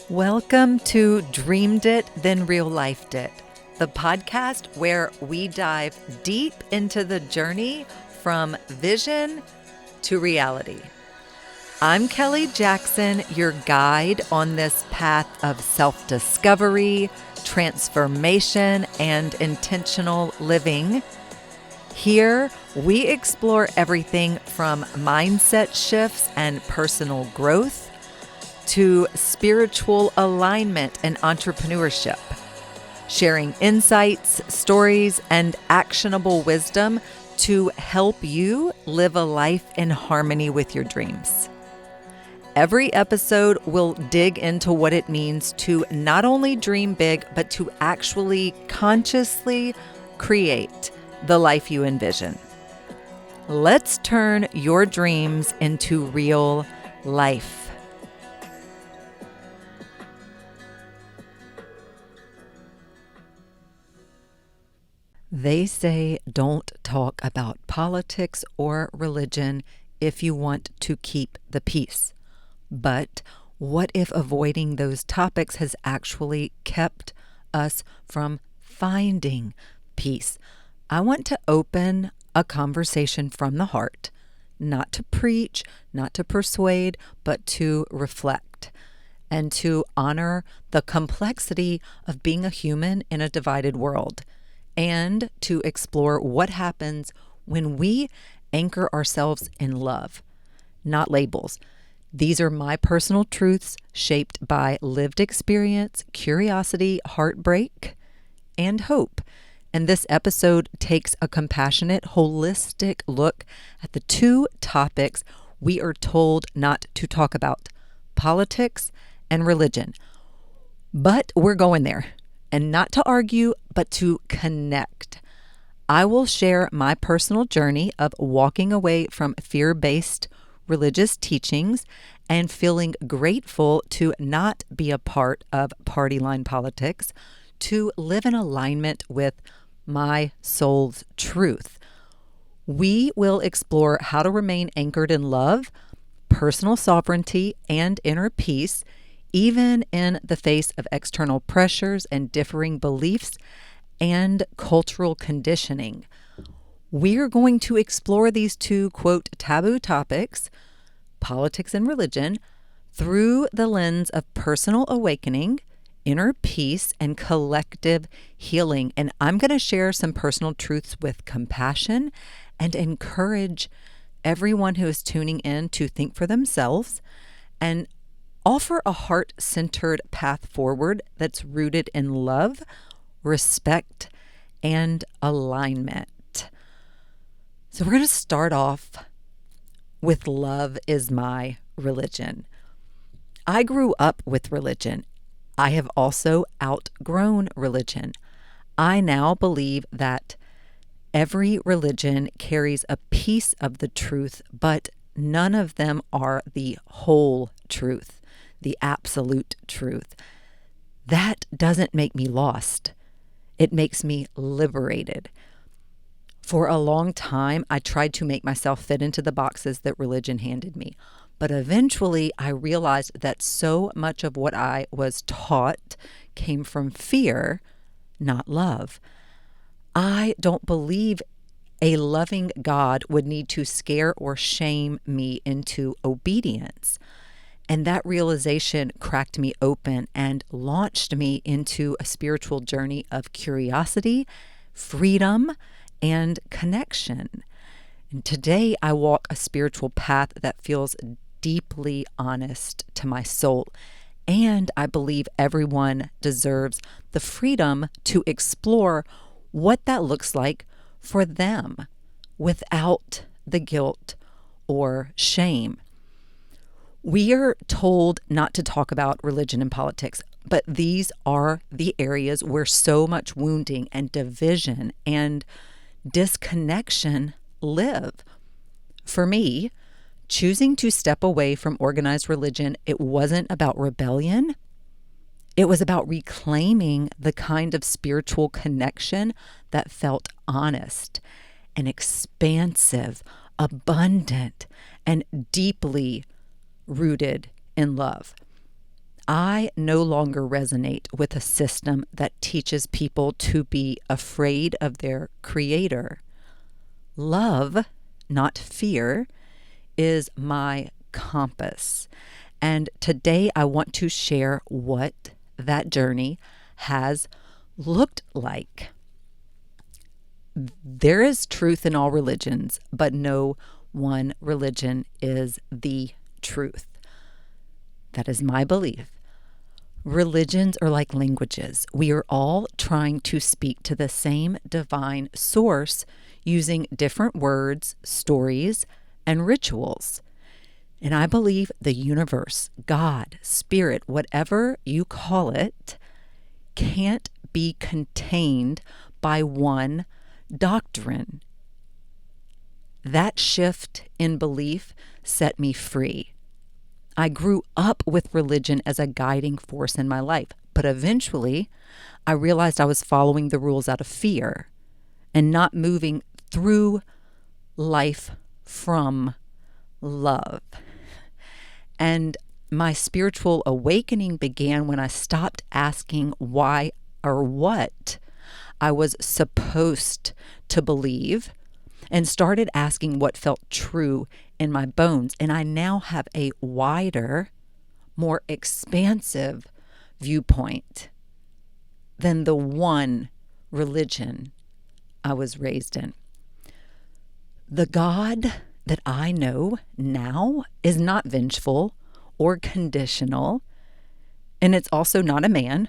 Welcome to Dreamed It, Then Real Lifed It, the podcast where we dive deep into the journey from vision to reality. I'm Kelly Jackson, your guide on this path of self-discovery, transformation, and intentional living. Here, we explore everything from mindset shifts and personal growth to spiritual alignment and entrepreneurship, sharing insights, stories, and actionable wisdom to help you live a life in harmony with your dreams. Every episode will dig into what it means to not only dream big, but to actually consciously create the life you envision. Let's turn your dreams into real life. They say don't talk about politics or religion if you want to keep the peace. But what if avoiding those topics has actually kept us from finding peace? I want to open a conversation from the heart, not to preach, not to persuade, but to reflect and to honor the complexity of being a human in a divided world, and to explore what happens when we anchor ourselves in love, not labels. These are my personal truths shaped by lived experience, curiosity, heartbreak, and hope. And this episode takes a compassionate, holistic look at the two topics we are told not to talk about: politics and religion. But we're going there. And not to argue, but to connect. I will share my personal journey of walking away from fear-based religious teachings and feeling grateful to not be a part of party line politics, to live in alignment with my soul's truth. We will explore how to remain anchored in love, personal sovereignty, and inner peace, even in the face of external pressures and differing beliefs and cultural conditioning. We're going to explore these two, quote, taboo topics, politics and religion, through the lens of personal awakening, inner peace, and collective healing. And I'm going to share some personal truths with compassion and encourage everyone who is tuning in to think for themselves and offer a heart-centered path forward that's rooted in love, respect, and alignment. So we're going to start off with love is my religion. I grew up with religion. I have also outgrown religion. I now believe that every religion carries a piece of the truth, but none of them are the whole truth, the absolute truth. That doesn't make me lost. It makes me liberated. For a long time, I tried to make myself fit into the boxes that religion handed me. But eventually, I realized that so much of what I was taught came from fear, not love. I don't believe a loving God would need to scare or shame me into obedience. And that realization cracked me open and launched me into a spiritual journey of curiosity, freedom, and connection. And today I walk a spiritual path that feels deeply honest to my soul. And I believe everyone deserves the freedom to explore what that looks like for them without the guilt or shame. We are told not to talk about religion and politics, but these are the areas where so much wounding and division and disconnection live. For me, choosing to step away from organized religion, it wasn't about rebellion. It was about reclaiming the kind of spiritual connection that felt honest and expansive, abundant, and deeply rooted in love. I no longer resonate with a system that teaches people to be afraid of their creator. Love, not fear, is my compass. And today I want to share what that journey has looked like. There is truth in all religions, but no one religion is the truth. That is my belief. Religions are like languages. We are all trying to speak to the same divine source using different words, stories, and rituals. And I believe the universe, God, spirit, whatever you call it, can't be contained by one doctrine. That shift in belief set me free. I grew up with religion as a guiding force in my life, but eventually I realized I was following the rules out of fear and not moving through life from love. And my spiritual awakening began when I stopped asking why or what I was supposed to believe and started asking what felt true in my bones. And I now have a wider, more expansive viewpoint than the one religion I was raised in. The God that I know now is not vengeful or conditional, and it's also not a man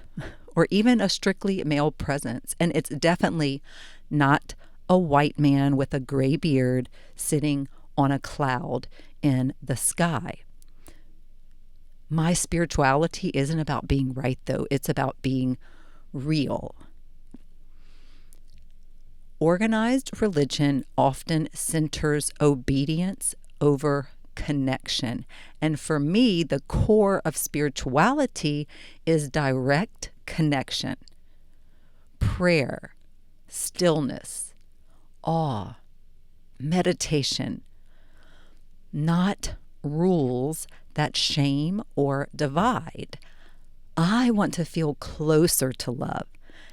or even a strictly male presence, and it's definitely not a white man with a gray beard sitting on a cloud in the sky. My spirituality isn't about being right, though. It's about being real. Organized religion often centers obedience over connection. And for me, the core of spirituality is direct connection, prayer, stillness, awe, meditation, not rules that shame or divide. I want to feel closer to love,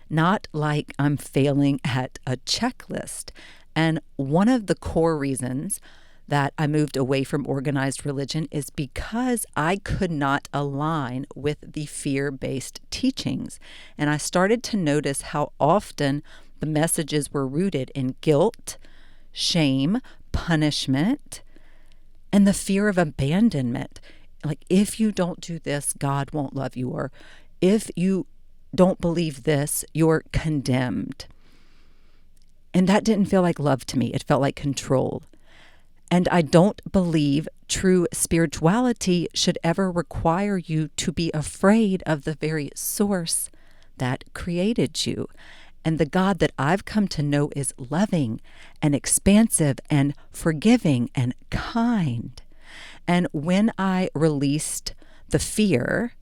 not like I'm failing at a checklist. And one of the core reasons that I moved away from organized religion is because I could not align with the fear-based teachings. And I started to notice how often the messages were rooted in guilt, shame, punishment, and the fear of abandonment. Like, if you don't do this, God won't love you. Or if you don't believe this, you're condemned. And that didn't feel like love to me. It felt like control. And I don't believe true spirituality should ever require you to be afraid of the very source that created you. And the God that I've come to know is loving and expansive and forgiving and kind. And when I released the fear,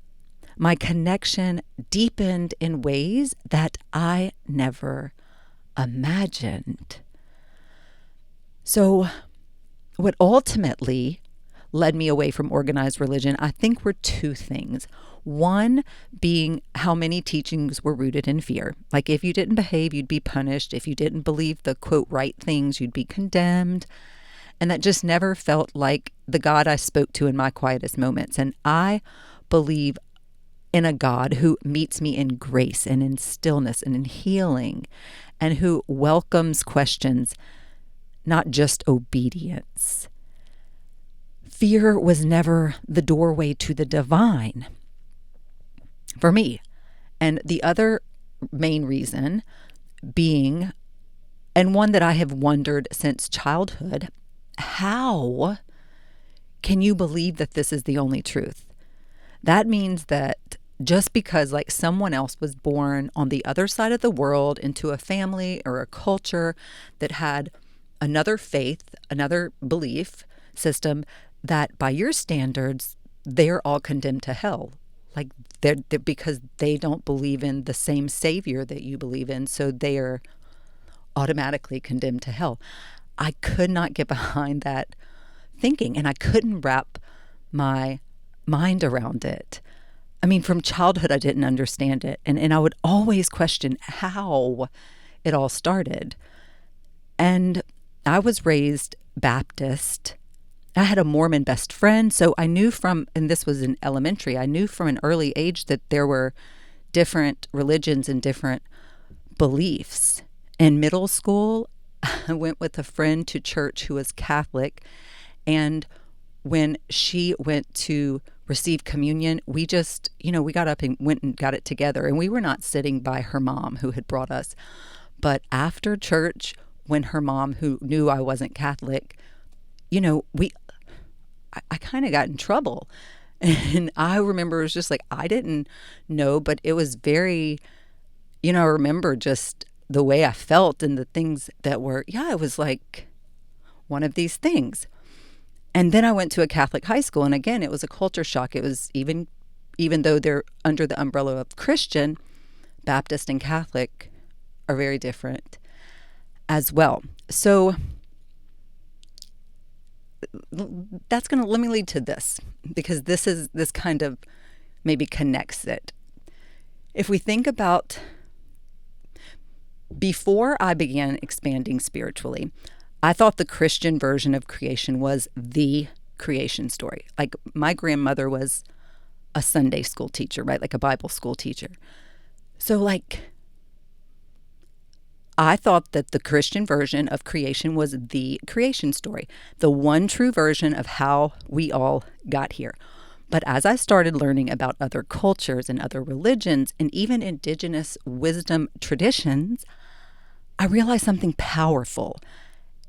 my connection deepened in ways that I never imagined. So what ultimately led me away from organized religion, I think, were two things. One being how many teachings were rooted in fear. Like, if you didn't behave, you'd be punished. If you didn't believe the, quote, right things, you'd be condemned. And that just never felt like the God I spoke to in my quietest moments. And I believe in a God who meets me in grace and in stillness and in healing, and who welcomes questions, not just obedience. Fear was never the doorway to the divine for me. And the other main reason being, and one that I have wondered since childhood, how can you believe that this is the only truth? That means that just because, like, someone else was born on the other side of the world into a family or a culture that had another faith, another belief system, that by your standards, they're all condemned to hell. Like, they're because they don't believe in the same Savior that you believe in, so they are automatically condemned to hell. I could not get behind that thinking, and I couldn't wrap my mind around it. I mean, from childhood, I didn't understand it. And I would always question how it all started. And I was raised Baptist. I had a Mormon best friend. So I knew and this was in elementary, I knew from an early age that there were different religions and different beliefs. In middle school, I went with a friend to church who was Catholic. And when she went to receive communion, we just, we got up and went and got it together. And we were not sitting by her mom who had brought us. But after church, when her mom, who knew I wasn't Catholic, I kind of got in trouble. And I remember it was just like, I didn't know, but it was very, I remember just the way I felt and the things that were, it was like one of these things. And then I went to a Catholic high school. And again, it was a culture shock. It was even though they're under the umbrella of Christian, Baptist and Catholic are very different as well. So let me lead to this, because this kind of maybe connects it. If we think about before I began expanding spiritually, I thought the Christian version of creation was the creation story. Like, my grandmother was a Sunday school teacher, right? Like a Bible school teacher. So I thought that the Christian version of creation was the creation story, the one true version of how we all got here. But as I started learning about other cultures and other religions and even indigenous wisdom traditions, I realized something powerful.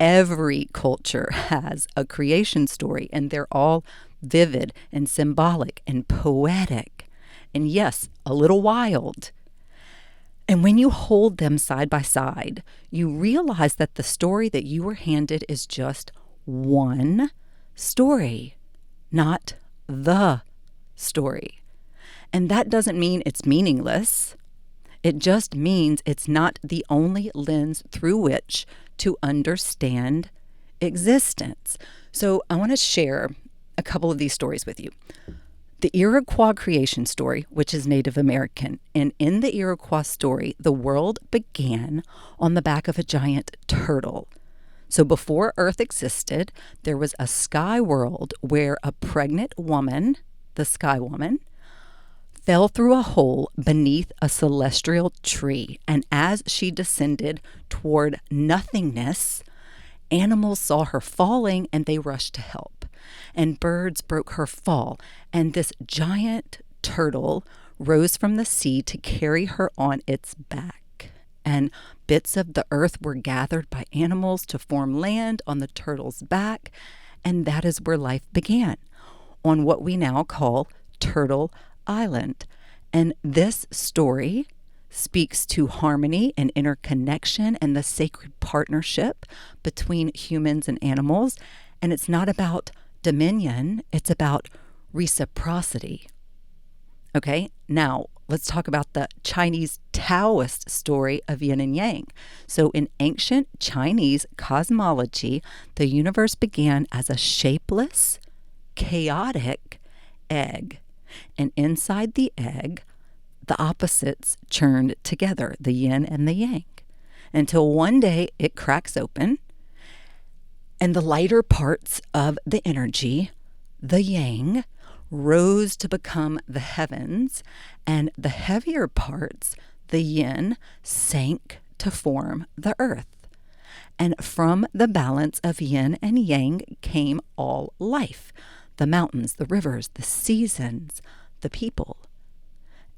Every culture has a creation story, and they're all vivid and symbolic and poetic, and yes, a little wild. And when you hold them side by side, you realize that the story that you were handed is just one story, not the story. And that doesn't mean it's meaningless. It just means it's not the only lens through which to understand existence. So I want to share a couple of these stories with you. The Iroquois creation story, which is Native American. And in the Iroquois story, the world began on the back of a giant turtle. So before Earth existed, there was a sky world where a pregnant woman, the sky woman, fell through a hole beneath a celestial tree. And as she descended toward nothingness, animals saw her falling and they rushed to help. And birds broke her fall. And this giant turtle rose from the sea to carry her on its back. And bits of the earth were gathered by animals to form land on the turtle's back. And that is where life began, on what we now call Turtle Island. And this story speaks to harmony and interconnection and the sacred partnership between humans and animals. And it's not about dominion, it's about reciprocity. Okay, now let's talk about the Chinese Taoist story of yin and yang. So in ancient Chinese cosmology, the universe began as a shapeless, chaotic egg. And inside the egg, the opposites churned together, the yin and the yang, until one day it cracks open and the lighter parts of the energy, the yang, rose to become the heavens, and the heavier parts, the yin, sank to form the earth. And from the balance of yin and yang came all life, the mountains, the rivers, the seasons, the people.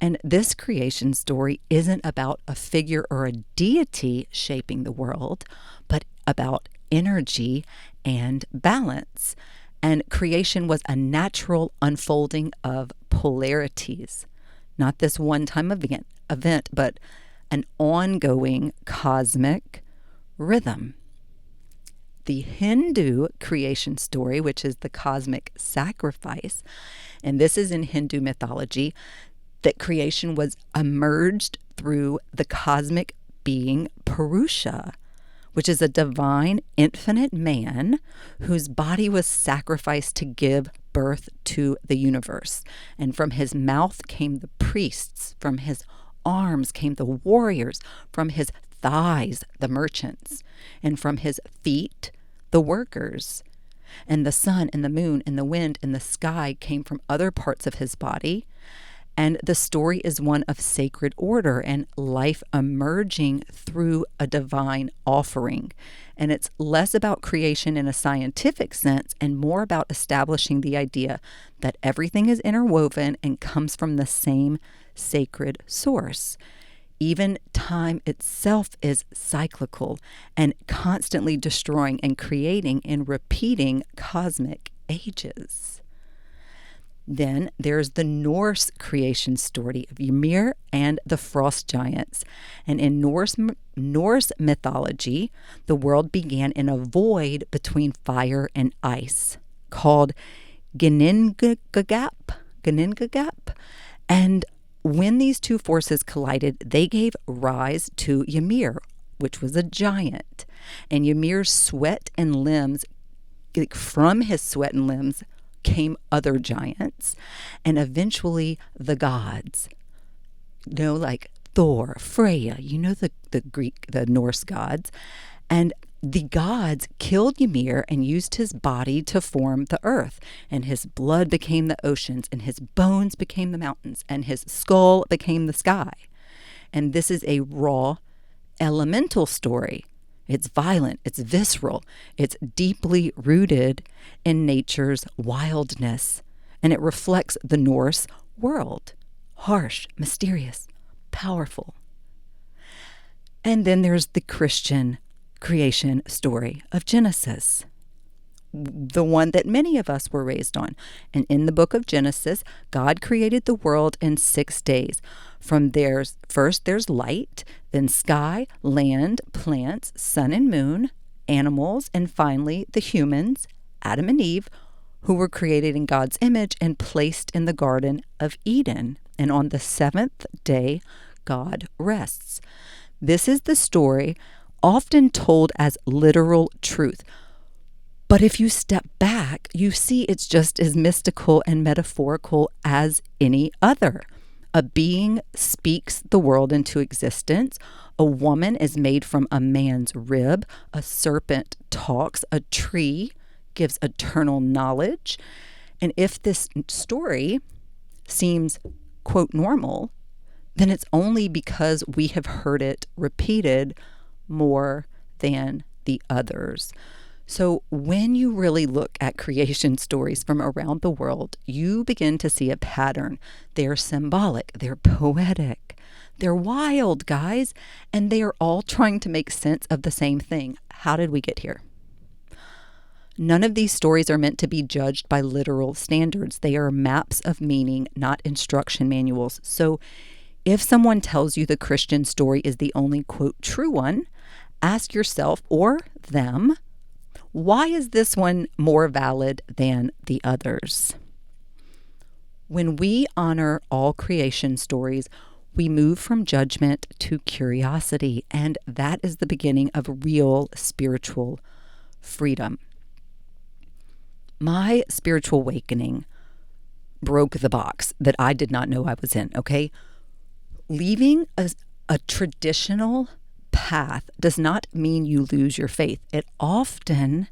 And this creation story isn't about a figure or a deity shaping the world, but about energy and balance. And creation was a natural unfolding of polarities, not this one-time event, but an ongoing cosmic rhythm. The Hindu creation story, which is the cosmic sacrifice, and this is in Hindu mythology, that creation was emerged through the cosmic being Purusha, which is a divine, infinite man whose body was sacrificed to give birth to the universe. And from his mouth came the priests, from his arms came the warriors, from his thighs the merchants, and from his feet the workers. And the sun and the moon and the wind and the sky came from other parts of his body. And the story is one of sacred order and life emerging through a divine offering. And it's less about creation in a scientific sense and more about establishing the idea that everything is interwoven and comes from the same sacred source. Even time itself is cyclical and constantly destroying and creating in repeating cosmic ages. Then there's the Norse creation story of Ymir and the frost giants. And in Norse mythology, the world began in a void between fire and ice called Ginnungagap. And when these two forces collided, they gave rise to Ymir, which was a giant. And Ymir's sweat and limbs, from his sweat and limbs, came other giants, and eventually the gods. Like Thor, Freya, the Norse gods. And the gods killed Ymir and used his body to form the earth, and his blood became the oceans, and his bones became the mountains, and his skull became the sky. And this is a raw, elemental story. It's violent, it's visceral, it's deeply rooted in nature's wildness, and it reflects the Norse world. Harsh, mysterious, powerful. And then there's the Christian creation story of Genesis, the one that many of us were raised on. And in the book of Genesis, God created the world in 6 days. First there's light, then sky, land, plants, sun and moon, animals, and finally the humans, Adam and Eve, who were created in God's image and placed in the Garden of Eden. And on the 7th day, God rests. This is the story often told as literal truth. But if you step back, you see it's just as mystical and metaphorical as any other. A being speaks the world into existence. A woman is made from a man's rib. A serpent talks. A tree gives eternal knowledge. And if this story seems, quote, normal, then it's only because we have heard it repeated more than the others. So when you really look at creation stories from around the world, you begin to see a pattern. They're symbolic, they're poetic, they're wild, guys, and they are all trying to make sense of the same thing. How did we get here? None of these stories are meant to be judged by literal standards. They are maps of meaning, not instruction manuals. So if someone tells you the Christian story is the only, quote, true one, ask yourself or them, why is this one more valid than the others? When we honor all creation stories, we move from judgment to curiosity, and that is the beginning of real spiritual freedom. My spiritual awakening broke the box that I did not know I was in, okay? Leaving a traditional path does not mean you lose your faith. It often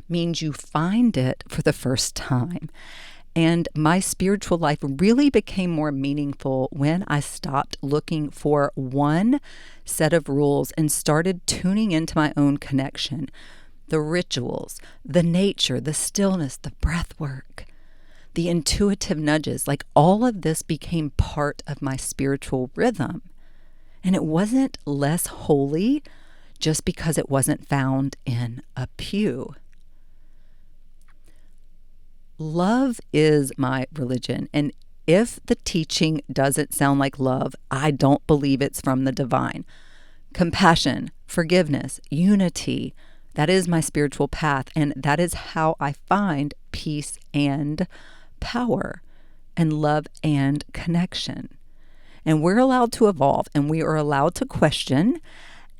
means you find it for the first time. And my spiritual life really became more meaningful when I stopped looking for one set of rules and started tuning into my own connection. The rituals, the nature, the stillness, the breath work, the intuitive nudges, like all of this became part of my spiritual rhythm. And it wasn't less holy just because it wasn't found in a pew. Love is my religion. And if the teaching doesn't sound like love, I don't believe it's from the divine. Compassion, forgiveness, unity, that is my spiritual path. And that is how I find peace and power and love and connection. And we're allowed to evolve, and we are allowed to question,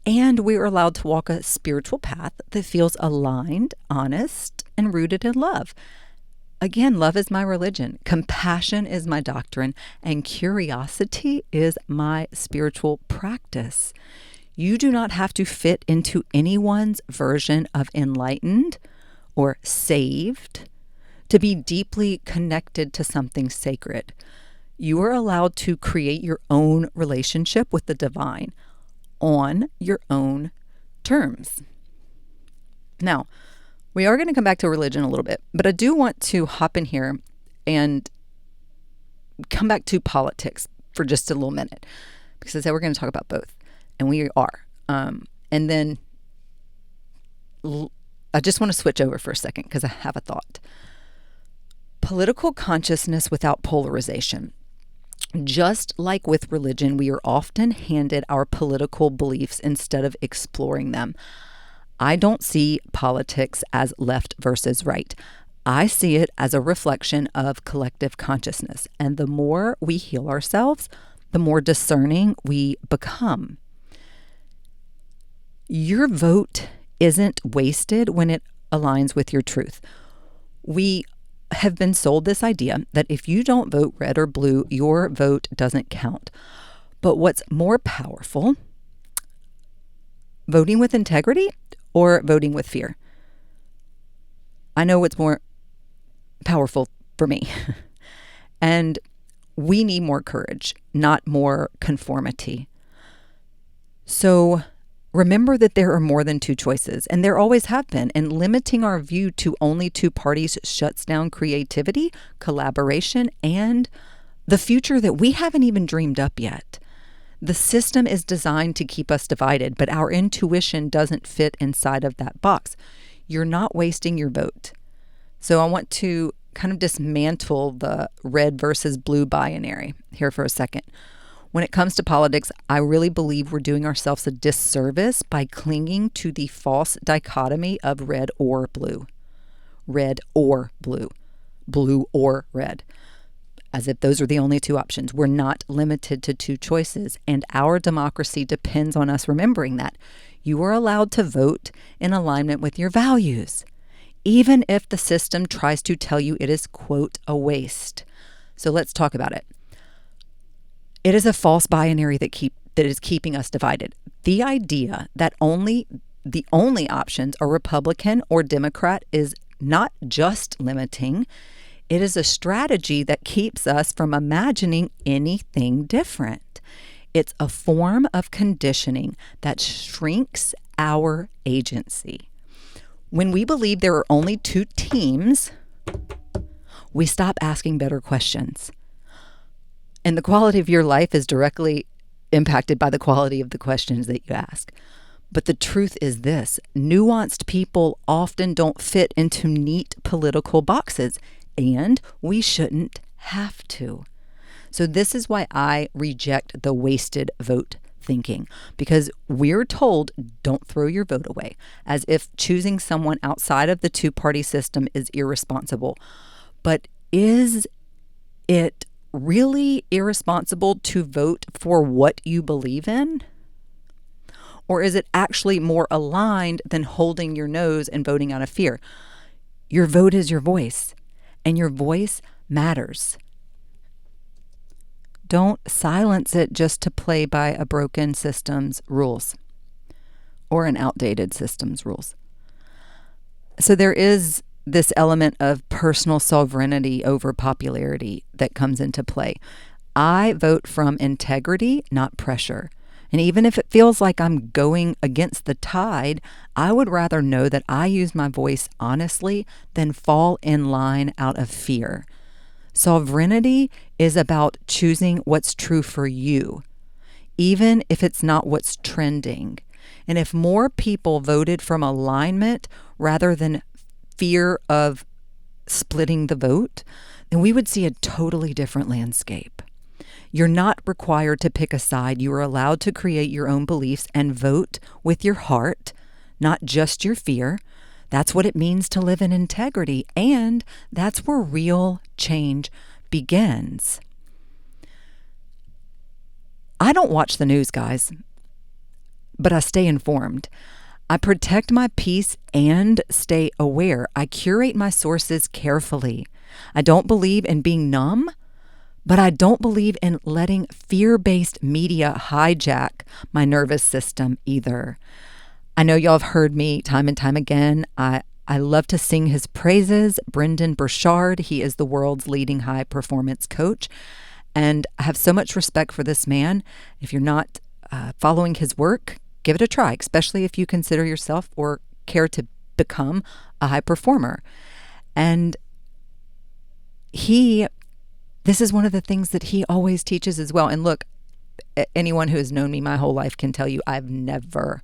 and we are allowed to walk a spiritual path that feels aligned, honest, and rooted in love. Again, love is my religion, compassion is my doctrine, and curiosity is my spiritual practice. You do not have to fit into anyone's version of enlightened or saved to be deeply connected to something sacred. You are allowed to create your own relationship with the divine on your own terms. Now, we are going to come back to religion a little bit, but I do want to hop in here and come back to politics for just a little minute, because I said we're going to talk about both, and we are. And then I just want to switch over for a second because I have a thought. Political consciousness without polarization. Just like with religion, we are often handed our political beliefs instead of exploring them. I don't see politics as left versus right. I see it as a reflection of collective consciousness. And the more we heal ourselves, the more discerning we become. Your vote isn't wasted when it aligns with your truth. We have been sold this idea that if you don't vote red or blue, your vote doesn't count. But what's more powerful, voting with integrity or voting with fear? I know what's more powerful for me. And we need more courage, not more conformity. So remember that there are more than two choices, and there always have been, and limiting our view to only two parties shuts down creativity, collaboration, and the future that we haven't even dreamed up yet. The system is designed to keep us divided, but our intuition doesn't fit inside of that box. You're not wasting your vote. So I want to kind of dismantle the red versus blue binary here for a second. When it comes to politics, I really believe we're doing ourselves a disservice by clinging to the false dichotomy of red or blue. Red or blue. Blue or red. As if those are the only two options. We're not limited to two choices, and our democracy depends on us remembering that. You are allowed to vote in alignment with your values, even if the system tries to tell you it is, quote, a waste. So let's talk about it. It is a false binary that is keeping us divided. The idea that the only options are Republican or Democrat is not just limiting. It is a strategy that keeps us from imagining anything different. It's a form of conditioning that shrinks our agency. When we believe there are only two teams, we stop asking better questions. And the quality of your life is directly impacted by the quality of the questions that you ask. But the truth is this: nuanced people often don't fit into neat political boxes, and we shouldn't have to. So this is why I reject the wasted vote thinking, because we're told don't throw your vote away, as if choosing someone outside of the two-party system is irresponsible. But is it really irresponsible to vote for what you believe in? Or is it actually more aligned than holding your nose and voting out of fear? Your vote is your voice, and your voice matters. Don't silence it just to play by a broken system's rules or an outdated system's rules. So there is this element of personal sovereignty over popularity that comes into play. I vote from integrity, not pressure. And even if it feels like I'm going against the tide, I would rather know that I use my voice honestly than fall in line out of fear. Sovereignty is about choosing what's true for you, even if it's not what's trending. And if more people voted from alignment rather than fear of splitting the vote, then we would see a totally different landscape. You're not required to pick a side. You are allowed to create your own beliefs and vote with your heart, not just your fear. That's what it means to live in integrity, and that's where real change begins. I don't watch the news, guys, but I stay informed. I protect my peace and stay aware. I curate my sources carefully. I don't believe in being numb, but I don't believe in letting fear-based media hijack my nervous system either. I know y'all have heard me time and time again. I love to sing his praises. Brendan Burchard, he is the world's leading high performance coach. And I have so much respect for this man. If you're not following his work, give it a try, especially if you consider yourself or care to become a high performer. And this is one of the things that he always teaches as well. And look, anyone who has known me my whole life can tell you I've never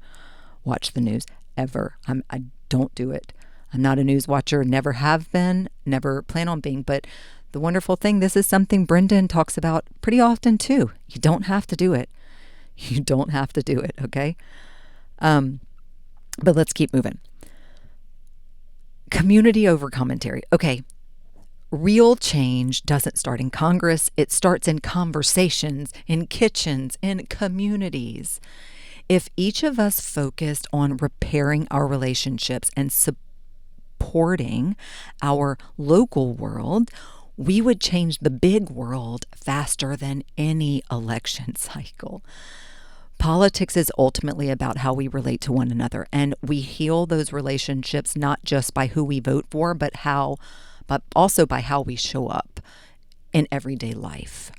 watched the news, ever. I don't do it. I'm not a news watcher, never have been, never plan on being. But the wonderful thing, this is something Brendan talks about pretty often too. You don't have to do it. You don't have to do it, okay? But let's keep moving. Community over commentary. Okay. Real change doesn't start in Congress. It starts in conversations, in kitchens, in communities. If each of us focused on repairing our relationships and supporting our local world, we would change the big world faster than any election cycle. Politics is ultimately about how we relate to one another, and we heal those relationships not just by who we vote for, but also by how we show up in everyday life.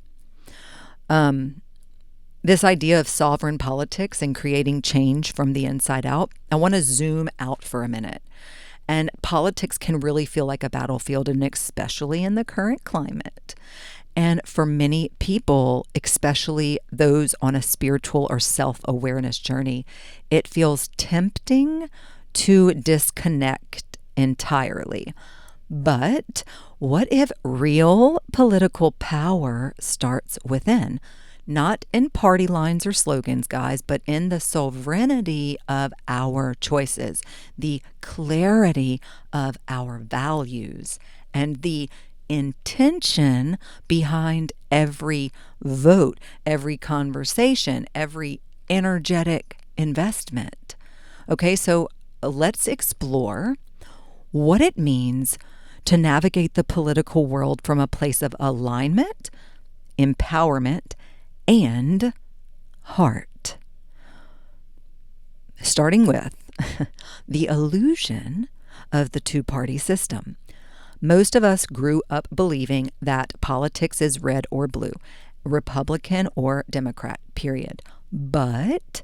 This idea of sovereign politics and creating change from the inside out, I want to zoom out for a minute. And politics can really feel like a battlefield, and especially in the current climate. And for many people, especially those on a spiritual or self-awareness journey, it feels tempting to disconnect entirely. But what if real political power starts within? Not in party lines or slogans, guys, but in the sovereignty of our choices, the clarity of our values, and the intention behind every vote, every conversation, every energetic investment. Okay, so let's explore what it means to navigate the political world from a place of alignment, empowerment, and heart. Starting with the illusion of the two-party system. Most of us grew up believing that politics is red or blue, Republican or Democrat, period. But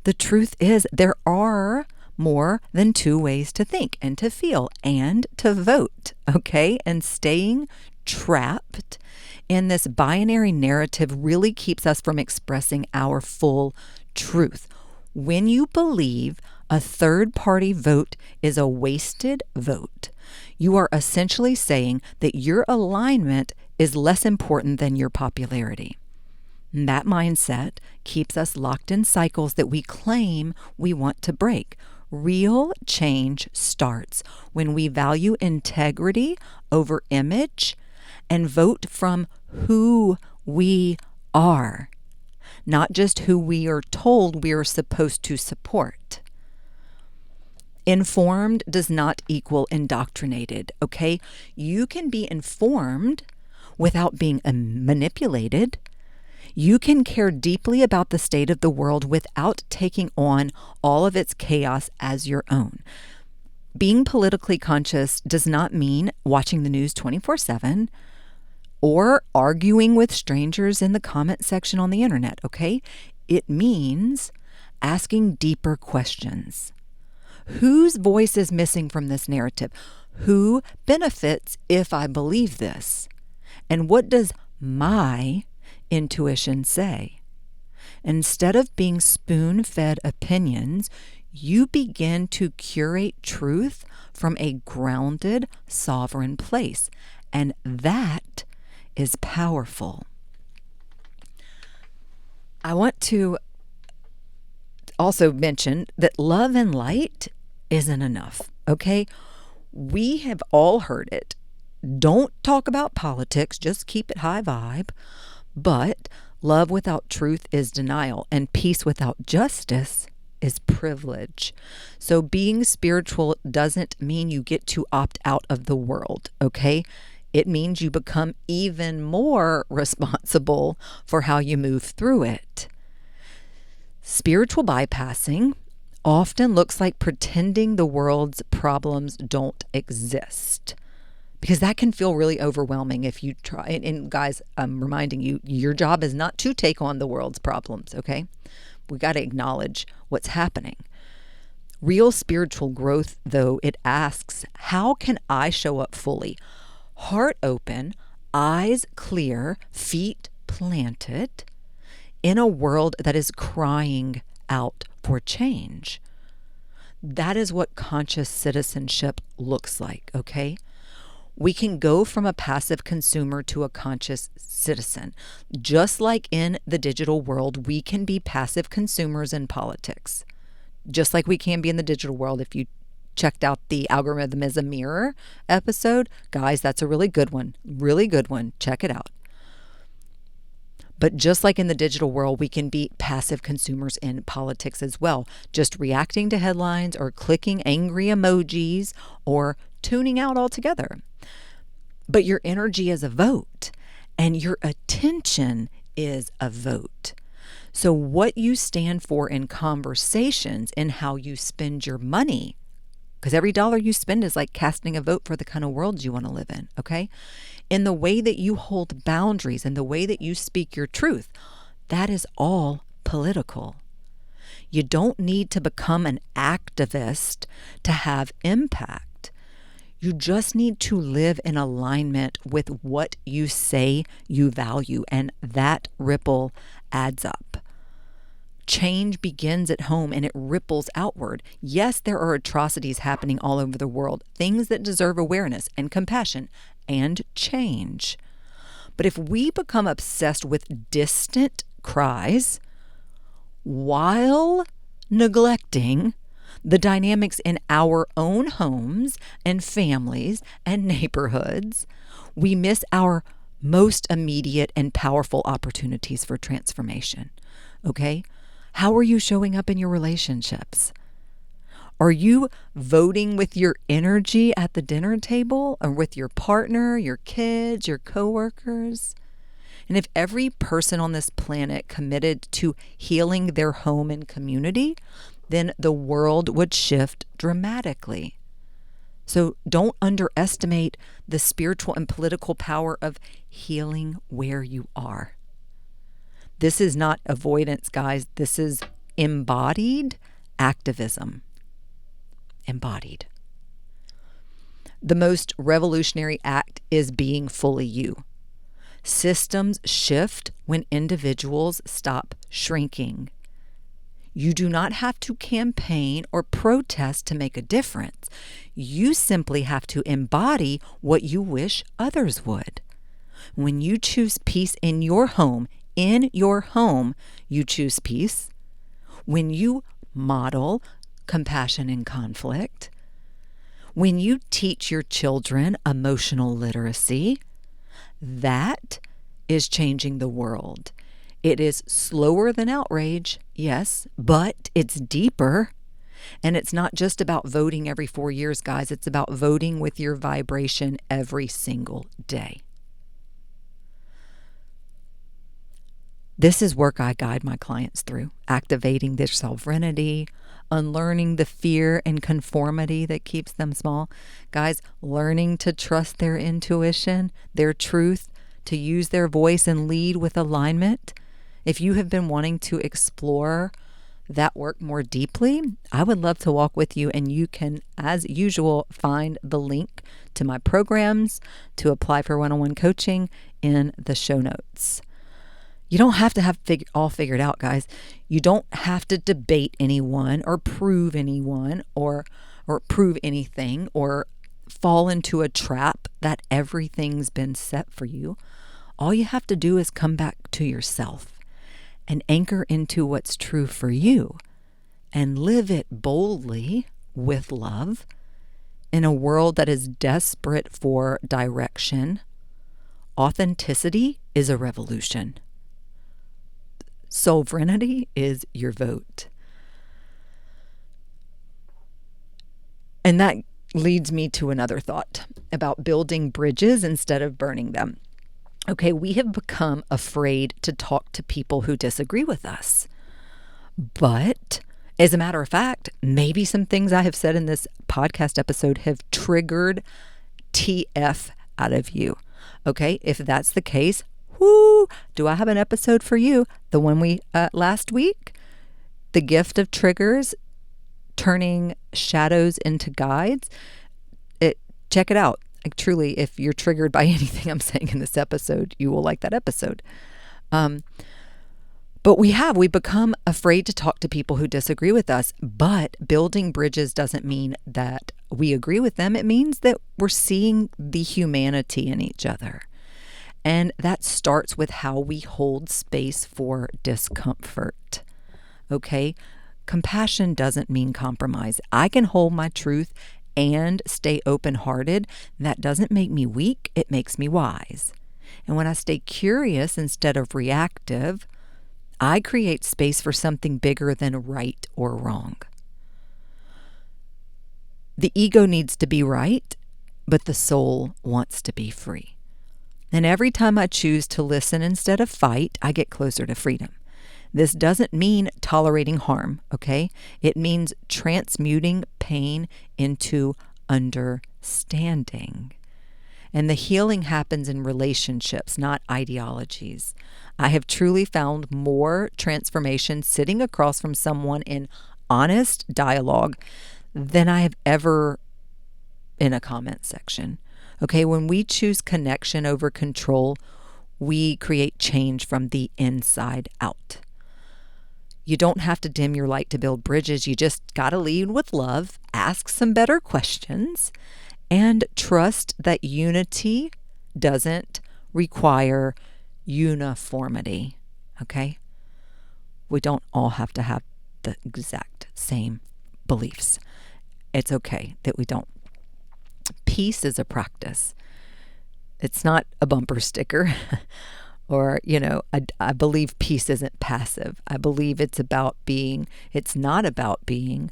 the truth is there are more than two ways to think and to feel and to vote, okay? And staying trapped in this binary narrative really keeps us from expressing our full truth. When you believe a third-party vote is a wasted vote, you are essentially saying that your alignment is less important than your popularity. And that mindset keeps us locked in cycles that we claim we want to break. Real change starts when we value integrity over image and vote from who we are, not just who we are told we are supposed to support. Informed does not equal indoctrinated, okay? You can be informed without being manipulated. You can care deeply about the state of the world without taking on all of its chaos as your own. Being politically conscious does not mean watching the news 24/7 or arguing with strangers in the comment section on the internet, okay? It means asking deeper questions. Whose voice is missing from this narrative? Who benefits if I believe this? And what does my intuition say? Instead of being spoon-fed opinions, you begin to curate truth from a grounded, sovereign place. And that is powerful. I want to also mention that love and light isn't enough, okay? We have all heard it. Don't talk about politics, just keep it high vibe. But love without truth is denial, and peace without justice is privilege. So being spiritual doesn't mean you get to opt out of the world, okay? It means you become even more responsible for how you move through it. Spiritual bypassing often looks like pretending the world's problems don't exist, because that can feel really overwhelming if you try. And guys, I'm reminding you, your job is not to take on the world's problems, okay? We got to acknowledge what's happening. Real spiritual growth, though, it asks, how can I show up fully? Heart open, eyes clear, feet planted, in a world that is crying out for change. That is what conscious citizenship looks like, okay? We can go from a passive consumer to a conscious citizen. Just like in the digital world, we can be passive consumers in politics. Just like we can be in the digital world. If you checked out the Algorithm is a Mirror episode, guys, that's a really good one. Really good one. Check it out. But just like in the digital world, we can be passive consumers in politics as well, just reacting to headlines or clicking angry emojis or tuning out altogether. But your energy is a vote, and your attention is a vote. So what you stand for in conversations and how you spend your money, because every dollar you spend is like casting a vote for the kind of world you want to live in, okay? In the way that you hold boundaries and the way that you speak your truth, that is all political. You don't need to become an activist to have impact. You just need to live in alignment with what you say you value, and that ripple adds up. Change begins at home and it ripples outward. Yes, there are atrocities happening all over the world, things that deserve awareness and compassion and change. But if we become obsessed with distant cries while neglecting the dynamics in our own homes and families and neighborhoods, we miss our most immediate and powerful opportunities for transformation. Okay? How are you showing up in your relationships? Are you voting with your energy at the dinner table or with your partner, your kids, your coworkers? And if every person on this planet committed to healing their home and community, then the world would shift dramatically. So don't underestimate the spiritual and political power of healing where you are. This is not avoidance, guys. This is embodied activism. Embodied. The most revolutionary act is being fully you. Systems shift when individuals stop shrinking. You do not have to campaign or protest to make a difference. You simply have to embody what you wish others would. When you choose peace in your home, you choose peace. When you model compassion in conflict, when you teach your children emotional literacy, that is changing the world. It is slower than outrage, yes, but it's deeper. And it's not just about voting every 4 years, guys. It's about voting with your vibration every single day. This is work I guide my clients through, activating their sovereignty, unlearning the fear and conformity that keeps them small. Guys, learning to trust their intuition, their truth, to use their voice and lead with alignment. If you have been wanting to explore that work more deeply, I would love to walk with you, and you can, as usual, find the link to my programs to apply for one-on-one coaching in the show notes. You don't have to have all figured out, guys. You don't have to debate anyone or prove anyone or prove anything or fall into a trap that everything's been set for you. All you have to do is come back to yourself and anchor into what's true for you and live it boldly with love in a world that is desperate for direction. Authenticity is a revolution. Sovereignty is your vote. And that leads me to another thought about building bridges instead of burning them. Okay, we have become afraid to talk to people who disagree with us. But as a matter of fact, maybe some things I have said in this podcast episode have triggered TF out of you. Okay, if that's the case, do I have an episode for you? The one we last week, the gift of triggers, turning shadows into guides. Check it out. Like, truly, if you're triggered by anything I'm saying in this episode, you will like that episode. But we become afraid to talk to people who disagree with us. But building bridges doesn't mean that we agree with them. It means that we're seeing the humanity in each other. And that starts with how we hold space for discomfort. Okay? Compassion doesn't mean compromise. I can hold my truth and stay open-hearted. That doesn't make me weak. It makes me wise. And when I stay curious instead of reactive, I create space for something bigger than right or wrong. The ego needs to be right, but the soul wants to be free. And every time I choose to listen instead of fight, I get closer to freedom. This doesn't mean tolerating harm, okay? It means transmuting pain into understanding. And the healing happens in relationships, not ideologies. I have truly found more transformation sitting across from someone in honest dialogue than I have ever in a comment section. Okay, when we choose connection over control, we create change from the inside out. You don't have to dim your light to build bridges. You just got to lead with love, ask some better questions, and trust that unity doesn't require uniformity. Okay? We don't all have to have the exact same beliefs. It's okay that we don't. Peace is a practice. It's not a bumper sticker. Or, I believe peace isn't passive. I believe it's not about being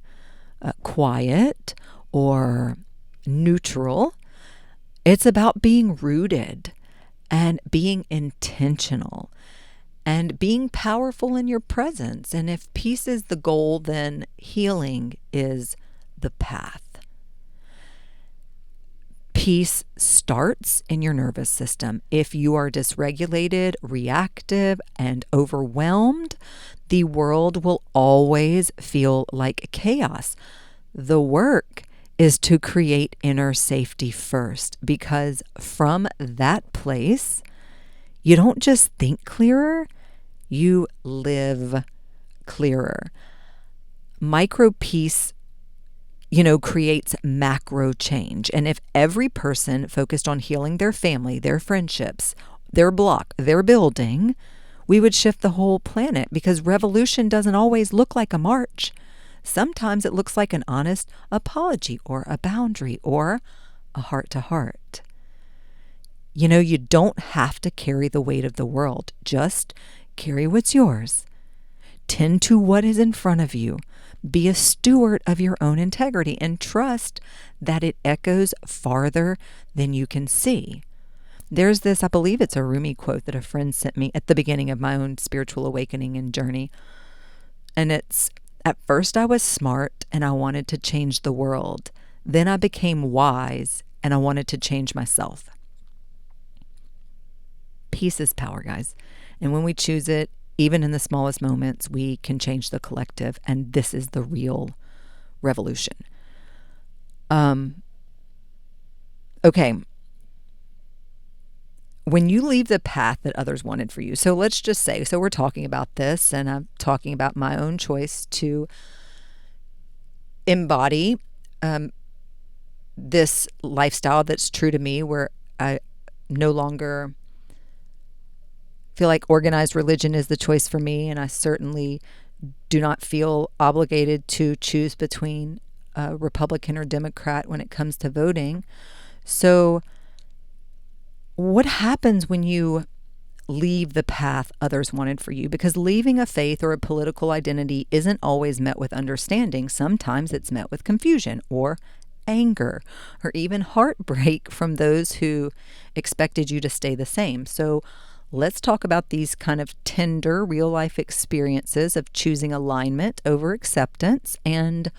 quiet or neutral. It's about being rooted and being intentional and being powerful in your presence. And if peace is the goal, then healing is the path. Peace starts in your nervous system. If you are dysregulated, reactive, and overwhelmed, the world will always feel like chaos. The work is to create inner safety first, because from that place, you don't just think clearer, you live clearer. Micro peace creates macro change. And if every person focused on healing their family, their friendships, their block, their building, we would shift the whole planet, because revolution doesn't always look like a march. Sometimes it looks like an honest apology or a boundary or a heart-to-heart. You don't have to carry the weight of the world. Just carry what's yours. Tend to what is in front of you. Be a steward of your own integrity and trust that it echoes farther than you can see. There's this, I believe it's a Rumi quote that a friend sent me at the beginning of my own spiritual awakening and journey. And it's, at first I was smart and I wanted to change the world. Then I became wise and I wanted to change myself. Peace is power, guys. And when we choose it, even in the smallest moments, we can change the collective, and this is the real revolution. Okay. When you leave the path that others wanted for you, so let's just say, so we're talking about this, and I'm talking about my own choice to embody this lifestyle that's true to me, where I no longer feel like organized religion is the choice for me, and I certainly do not feel obligated to choose between a Republican or Democrat when it comes to voting. So what happens when you leave the path others wanted for you? Because leaving a faith or a political identity isn't always met with understanding. Sometimes it's met with confusion or anger, or even heartbreak from those who expected you to stay the same. So let's talk about these kind of tender real life experiences of choosing alignment over acceptance and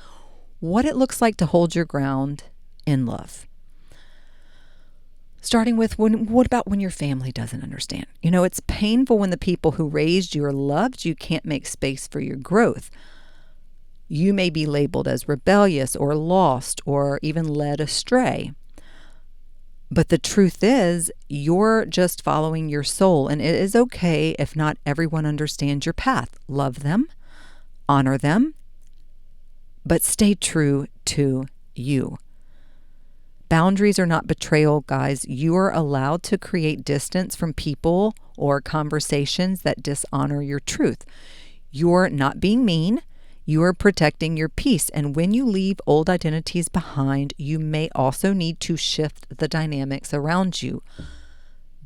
what it looks like to hold your ground in love. Starting with what about when your family doesn't understand? It's painful when the people who raised you or loved you can't make space for your growth. You may be labeled as rebellious or lost or even led astray. But the truth is, you're just following your soul, and it is okay if not everyone understands your path. Love them, honor them, but stay true to you. Boundaries are not betrayal, guys. You are allowed to create distance from people or conversations that dishonor your truth. You're not being mean. You are protecting your peace. And when you leave old identities behind, you may also need to shift the dynamics around you.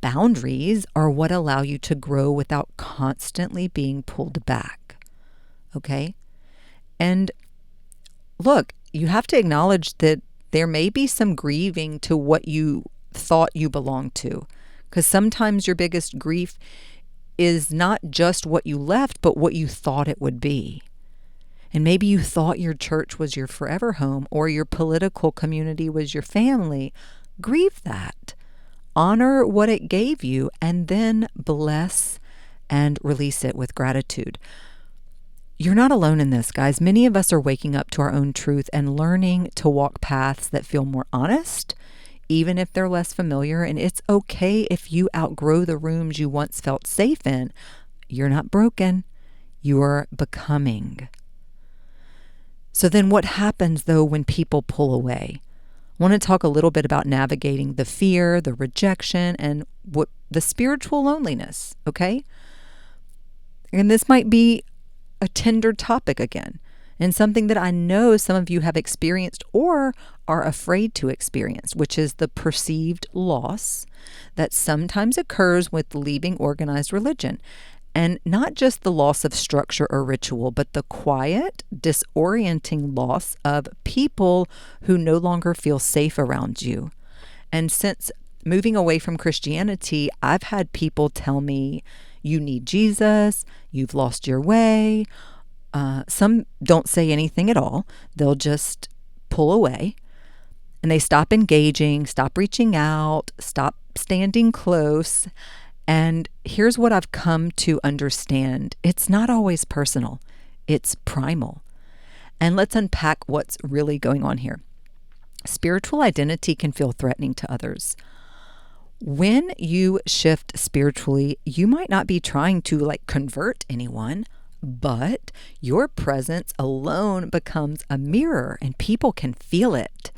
Boundaries are what allow you to grow without constantly being pulled back. Okay? And look, you have to acknowledge that there may be some grieving to what you thought you belonged to. Because sometimes your biggest grief is not just what you left, but what you thought it would be. And maybe you thought your church was your forever home or your political community was your family. Grieve that. Honor what it gave you and then bless and release it with gratitude. You're not alone in this, guys. Many of us are waking up to our own truth and learning to walk paths that feel more honest, even if they're less familiar. And it's okay if you outgrow the rooms you once felt safe in. You're not broken. You're becoming. So then what happens, though, when people pull away? I want to talk a little bit about navigating the fear, the rejection, and the spiritual loneliness, okay? And this might be a tender topic again, and something that I know some of you have experienced or are afraid to experience, which is the perceived loss that sometimes occurs with leaving organized religion. And not just the loss of structure or ritual, but the quiet, disorienting loss of people who no longer feel safe around you. And since moving away from Christianity, I've had people tell me, you need Jesus, you've lost your way. Some don't say anything at all. They'll just pull away. And they stop engaging, stop reaching out, stop standing close. And here's what I've come to understand. It's not always personal. It's primal. And let's unpack what's really going on here. Spiritual identity can feel threatening to others. When you shift spiritually, you might not be trying to convert anyone, but your presence alone becomes a mirror and people can feel it.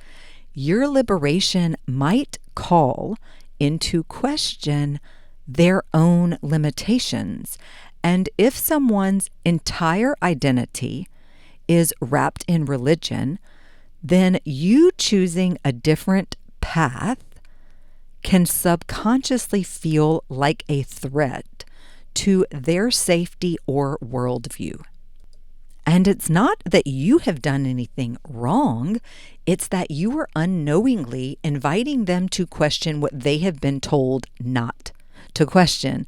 Your liberation might call into question their own limitations. And if someone's entire identity is wrapped in religion, then you choosing a different path can subconsciously feel like a threat to their safety or worldview. And it's not that you have done anything wrong, it's that you are unknowingly inviting them to question what they have been told not to question.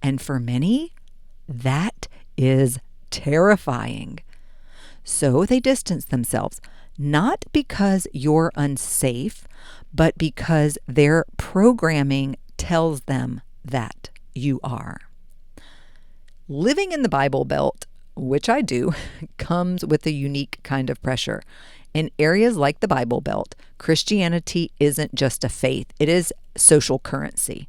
And for many, that is terrifying. So they distance themselves, not because you're unsafe, but because their programming tells them that you are. Living in the Bible Belt, which I do, comes with a unique kind of pressure. In areas like the Bible Belt, Christianity isn't just a faith, it is social currency.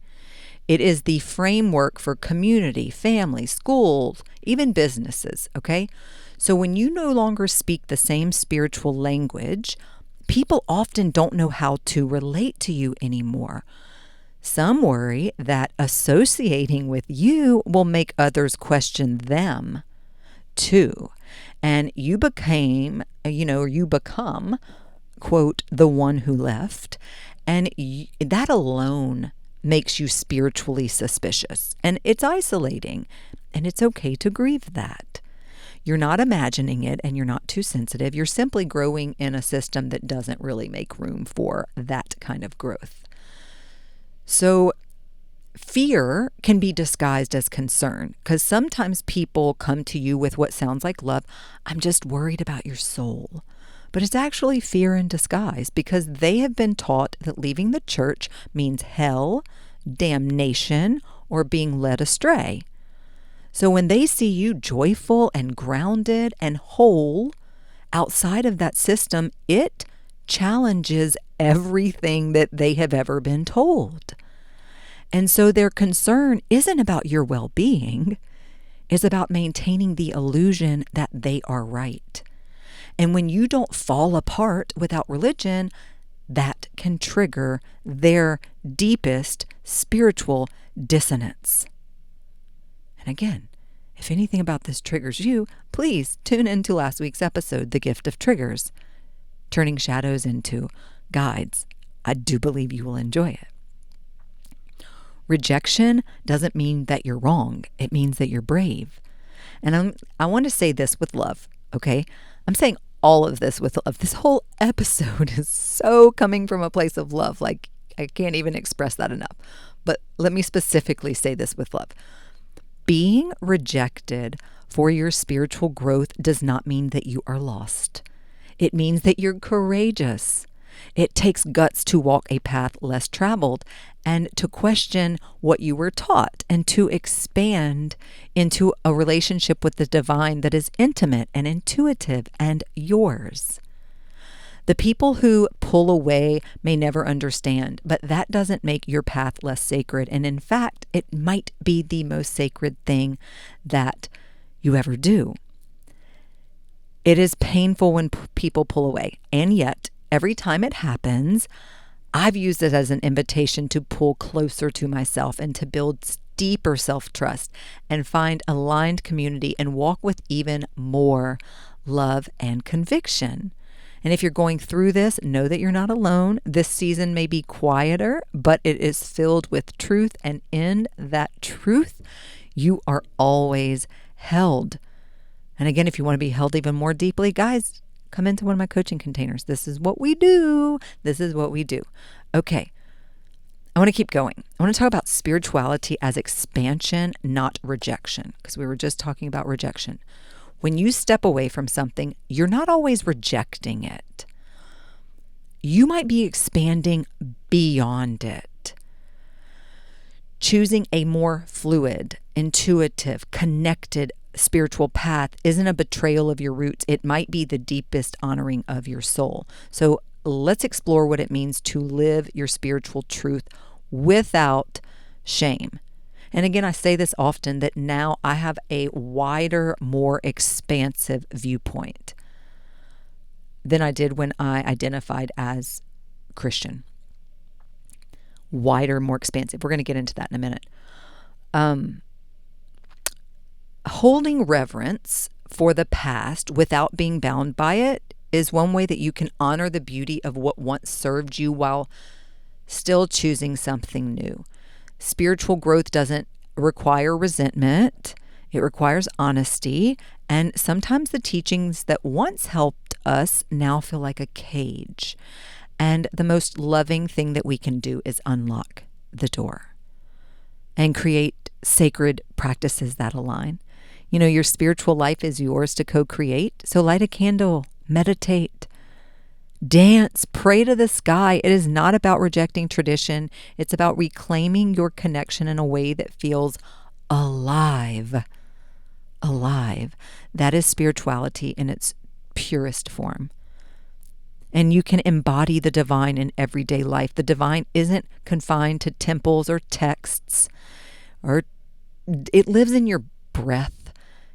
It is the framework for community, family, schools, even businesses, okay? So when you no longer speak the same spiritual language, people often don't know how to relate to you anymore. Some worry that associating with you will make others question them too. And you become, quote, the one who left. And that alone makes you spiritually suspicious. And it's isolating. And it's okay to grieve that. You're not imagining it, and you're not too sensitive. You're simply growing in a system that doesn't really make room for that kind of growth. So fear can be disguised as concern, because sometimes people come to you with what sounds like love. I'm just worried about your soul. But it's actually fear in disguise, because they have been taught that leaving the church means hell, damnation, or being led astray. So when they see you joyful and grounded and whole outside of that system, it challenges everything that they have ever been told. And so their concern isn't about your well-being. It's about maintaining the illusion that they are right. And when you don't fall apart without religion, that can trigger their deepest spiritual dissonance. And again, if anything about this triggers you, please tune into last week's episode, The Gift of Triggers, Turning Shadows into Guides. I do believe you will enjoy it. Rejection doesn't mean that you're wrong. It means that you're brave. And I want to say this with love, okay? I'm saying all of this with love. This whole episode is so coming from a place of love. Like, I can't even express that enough. But let me specifically say this with love. Being rejected for your spiritual growth does not mean that you are lost. It means that you're courageous. It takes guts to walk a path less traveled and to question what you were taught and to expand into a relationship with the divine that is intimate and intuitive and yours. The people who pull away may never understand, but that doesn't make your path less sacred. And in fact, it might be the most sacred thing that you ever do. It is painful when people pull away, and yet every time it happens, I've used it as an invitation to pull closer to myself and to build deeper self-trust and find aligned community and walk with even more love and conviction. And if you're going through this, know that you're not alone. This season may be quieter, but it is filled with truth. And in that truth, you are always held. And again, if you want to be held even more deeply, guys, come into one of my coaching containers. This is what we do. This is what we do. Okay. I want to keep going. I want to talk about spirituality as expansion, not rejection, because we were just talking about rejection. When you step away from something, you're not always rejecting it. You might be expanding beyond it. Choosing a more fluid, intuitive, connected spiritual path isn't a betrayal of your roots. It might be the deepest honoring of your soul. So let's explore what it means to live your spiritual truth without shame. And again, I say this often, that now I have a wider, more expansive viewpoint than I did when I identified as Christian. Wider, more expansive. We're going to get into that in a minute. Holding reverence for the past without being bound by it is one way that you can honor the beauty of what once served you while still choosing something new. Spiritual growth doesn't require resentment. It requires honesty. And sometimes the teachings that once helped us now feel like a cage. And the most loving thing that we can do is unlock the door and create sacred practices that align. You know, your spiritual life is yours to co-create. So light a candle, meditate, dance, pray to the sky. It is not about rejecting tradition. It's about reclaiming your connection in a way that feels alive. Alive. That is spirituality in its purest form. And you can embody the divine in everyday life. The divine isn't confined to temples or texts, or it lives in your breath.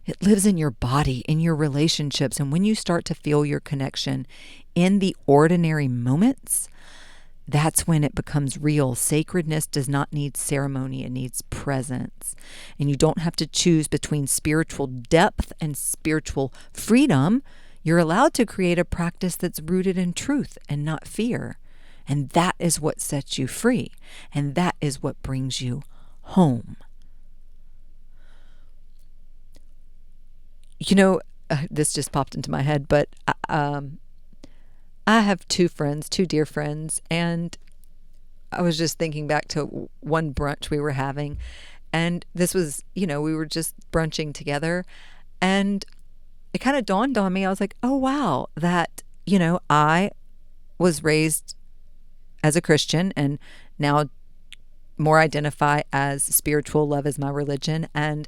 It lives in your body, in your relationships. And when you start to feel your connection in the ordinary moments, that's when it becomes real. Sacredness does not need ceremony. It needs presence. And you don't have to choose between spiritual depth and spiritual freedom. You're allowed to create a practice that's rooted in truth and not fear. And that is what sets you free. And that is what brings you home. You know, this just popped into my head, but I have two dear friends, and I was just thinking back to one brunch we were having, and this was, we were just brunching together, and it kind of dawned on me. I was like, oh, wow, that, I was raised as a Christian and now more identify as spiritual. Love is my religion. And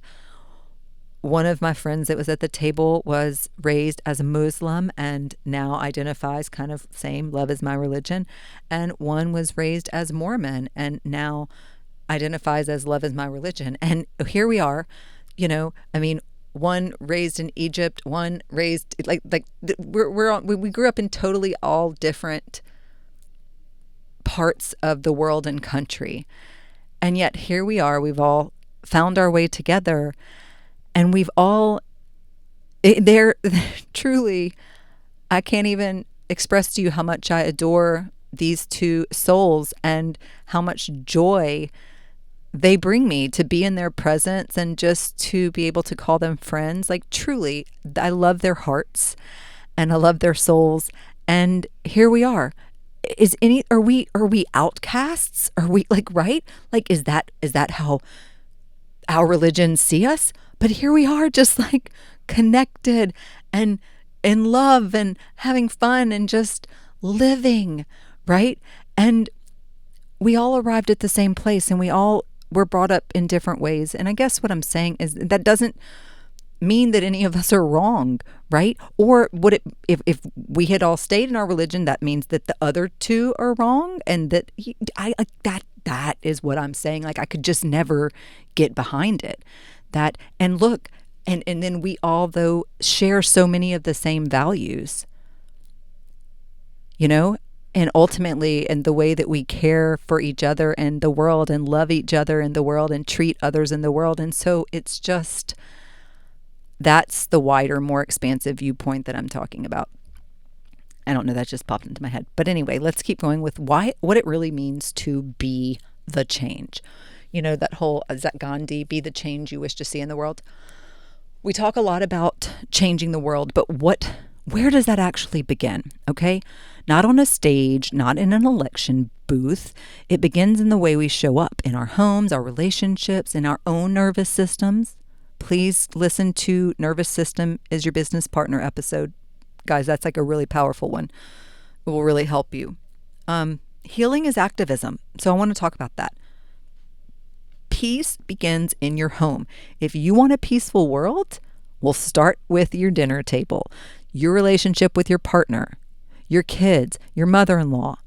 one of my friends that was at the table was raised as a Muslim and now identifies kind of same, love is my religion. And one was raised as Mormon and now identifies as love is my religion. And here we are, one raised in Egypt, one raised we grew up in totally all different parts of the world and country. And yet here we are, we've all found our way together, and we've all there truly, I can't even express to you how much I adore these two souls and how much joy they bring me to be in their presence and just to be able to call them friends. Like, truly, I love their hearts and I love their souls. And here we are. Are we outcasts? Are we right? Is that how our religions see us? But here we are, just connected and in love and having fun and just living, right? And we all arrived at the same place, and we all were brought up in different ways. And I guess what I'm saying is that doesn't mean that any of us are wrong, right? Or would it, if we had all stayed in our religion, that means that the other two are wrong, and that that is what I'm saying. I could just never get behind it. And look, and then we all, though, share so many of the same values, and ultimately, in the way that we care for each other and the world and love each other in the world and treat others in the world. And so it's just, that's the wider, more expansive viewpoint that I'm talking about. I don't know, that just popped into my head. But anyway, let's keep going with what it really means to be the change. That whole, is that Gandhi, be the change you wish to see in the world? We talk a lot about changing the world, but where does that actually begin? Okay? Not on a stage, not in an election booth. It begins in the way we show up in our homes, our relationships, in our own nervous systems. Please listen to Nervous System is Your Business Partner episode. Guys, that's a really powerful one. It will really help you. Healing is activism. So I want to talk about that. Peace begins in your home. If you want a peaceful world, we'll start with your dinner table, your relationship with your partner, your kids, your mother-in-law,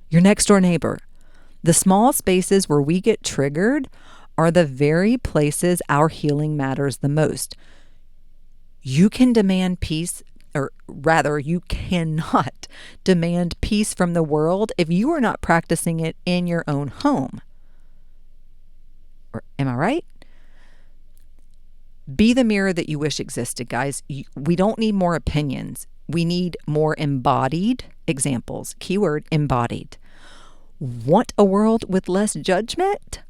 your next door neighbor. The small spaces where we get triggered are the very places our healing matters the most. You can demand peace, or rather, you cannot demand peace from the world if you are not practicing it in your own home. Am I right? Be the mirror that you wish existed, guys. We don't need more opinions. We need more embodied examples. Keyword, embodied. Want a world with less judgment?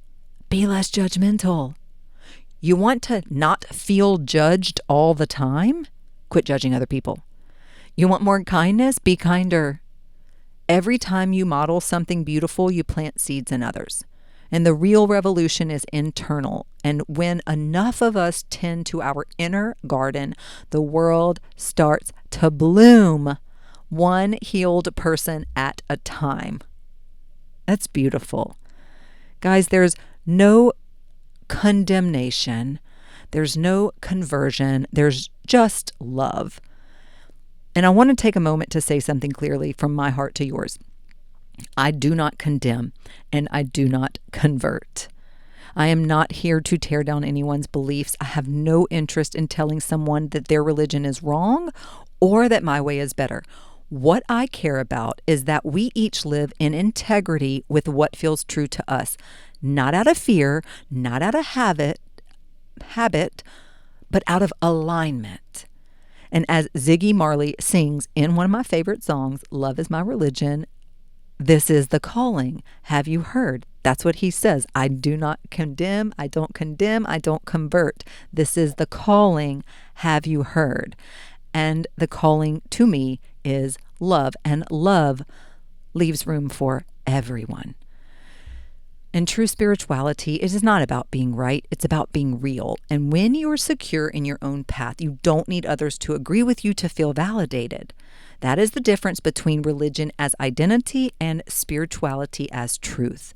Be less judgmental. You want to not feel judged all the time? Quit judging other people. You want more kindness? Be kinder. Every time you model something beautiful, you plant seeds in others. And the real revolution is internal. And when enough of us tend to our inner garden, the world starts to bloom, one healed person at a time. That's beautiful. Guys, there's no condemnation. There's no conversion. There's just love. And I want to take a moment to say something clearly from my heart to yours. I do not condemn and I do not convert. I am not here to tear down anyone's beliefs. I have no interest in telling someone that their religion is wrong or that my way is better. What I care about is that we each live in integrity with what feels true to us, not out of fear, not out of habit, but out of alignment. And as Ziggy Marley sings in one of my favorite songs, Love is My Religion, this is the calling. Have you heard? That's what he says. I do not condemn. I don't convert. This is the calling. Have you heard? and the calling to me is love, and love leaves room for everyone. In true spirituality, it is not about being right, it's about being real. And when you are secure in your own path, you don't need others to agree with you to feel validated. That is the difference between religion as identity and spirituality as truth.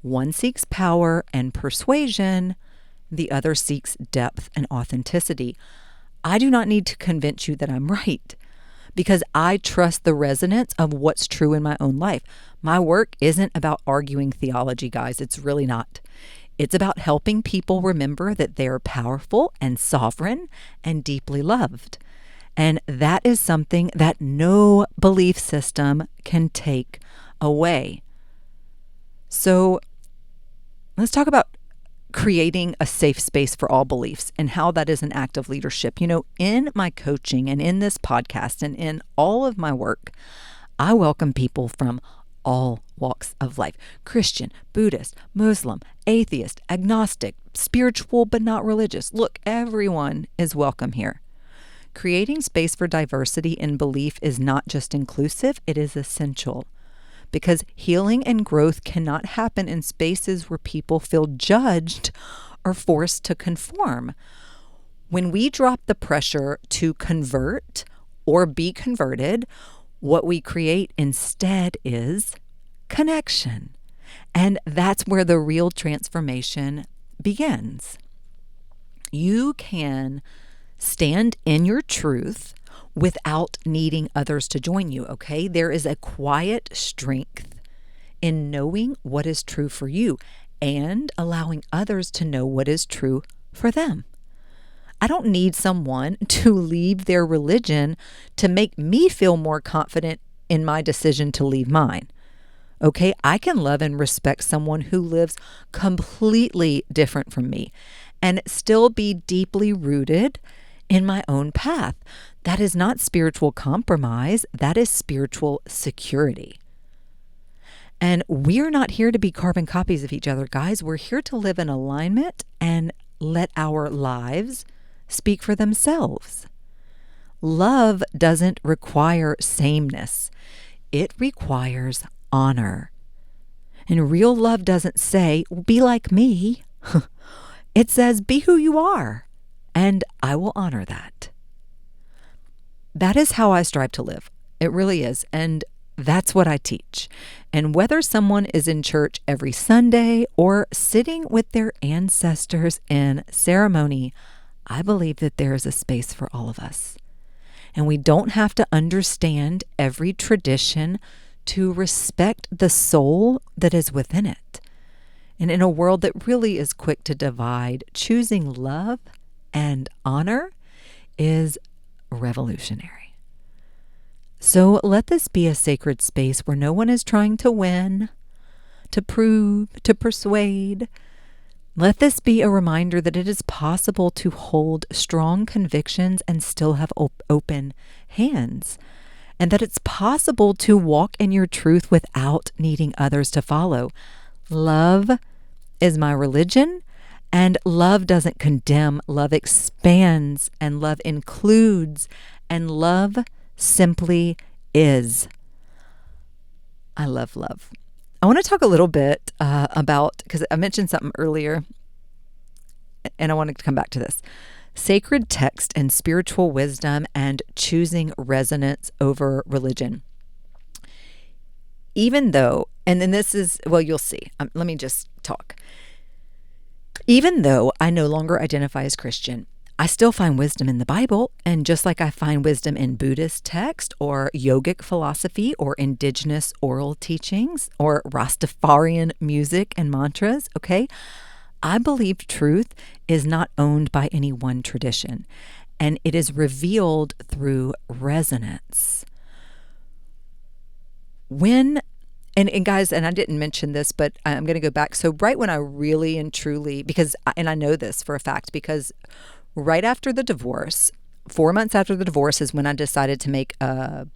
One seeks power and persuasion, the other seeks depth and authenticity. I do not need to convince you that I'm right, because I trust the resonance of what's true in my own life. My work isn't about arguing theology, guys. It's really not. It's about helping people remember that they're powerful and sovereign and deeply loved. And that is something that no belief system can take away. So let's talk about creating a safe space for all beliefs and how that is an act of leadership. You know, in my coaching and in this podcast and in all of my work, I welcome people from all walks of life: Christian, Buddhist, Muslim, atheist, agnostic, spiritual but not religious. Look, everyone is welcome here. Creating space for diversity in belief is not just inclusive, it is essential. Because healing and growth cannot happen in spaces where people feel judged or forced to conform. When we drop the pressure to convert or be converted, what we create instead is connection. And that's where the real transformation begins. You can stand in your truth without needing others to join you, okay? There is a quiet strength in knowing what is true for you and allowing others to know what is true for them. I don't need someone to leave their religion to make me feel more confident in my decision to leave mine. Okay, I can love and respect someone who lives completely different from me and still be deeply rooted in my own path. That is not spiritual compromise. That is spiritual security. And we're not here to be carbon copies of each other, guys. We're here to live in alignment and let our lives speak for themselves. Love doesn't require sameness. It requires honor. And real love doesn't say, be like me. It says, be who you are, and I will honor that. That is how I strive to live. It really is. And that's what I teach. And whether someone is in church every Sunday or sitting with their ancestors in ceremony, I believe that there is a space for all of us. And we don't have to understand every tradition to respect the soul that is within it. And in a world that really is quick to divide, choosing love and honor is revolutionary. So let this be a sacred space where no one is trying to win, to prove, to persuade. Let this be a reminder that it is possible to hold strong convictions and still have open hands, and that it's possible to walk in your truth without needing others to follow. Love is my religion, and love doesn't condemn. Love expands, and love includes, and love simply is. I love love. I want to talk a little bit about, because I mentioned something earlier, and I wanted to come back to this. Sacred text and spiritual wisdom and choosing resonance over religion. Even though, and then this is, well, you'll see. Let me just talk. Even though I no longer identify as Christian, I still find wisdom in the Bible. And just like I find wisdom in Buddhist text or yogic philosophy or indigenous oral teachings or Rastafarian music and mantras, okay? I believe truth is not owned by any one tradition, and it is revealed through resonance. And guys, and I didn't mention this, but I'm going to go back. So right when I really and truly, and I know this for a fact, because right after the divorce, 4 months after the divorce is when I decided to make a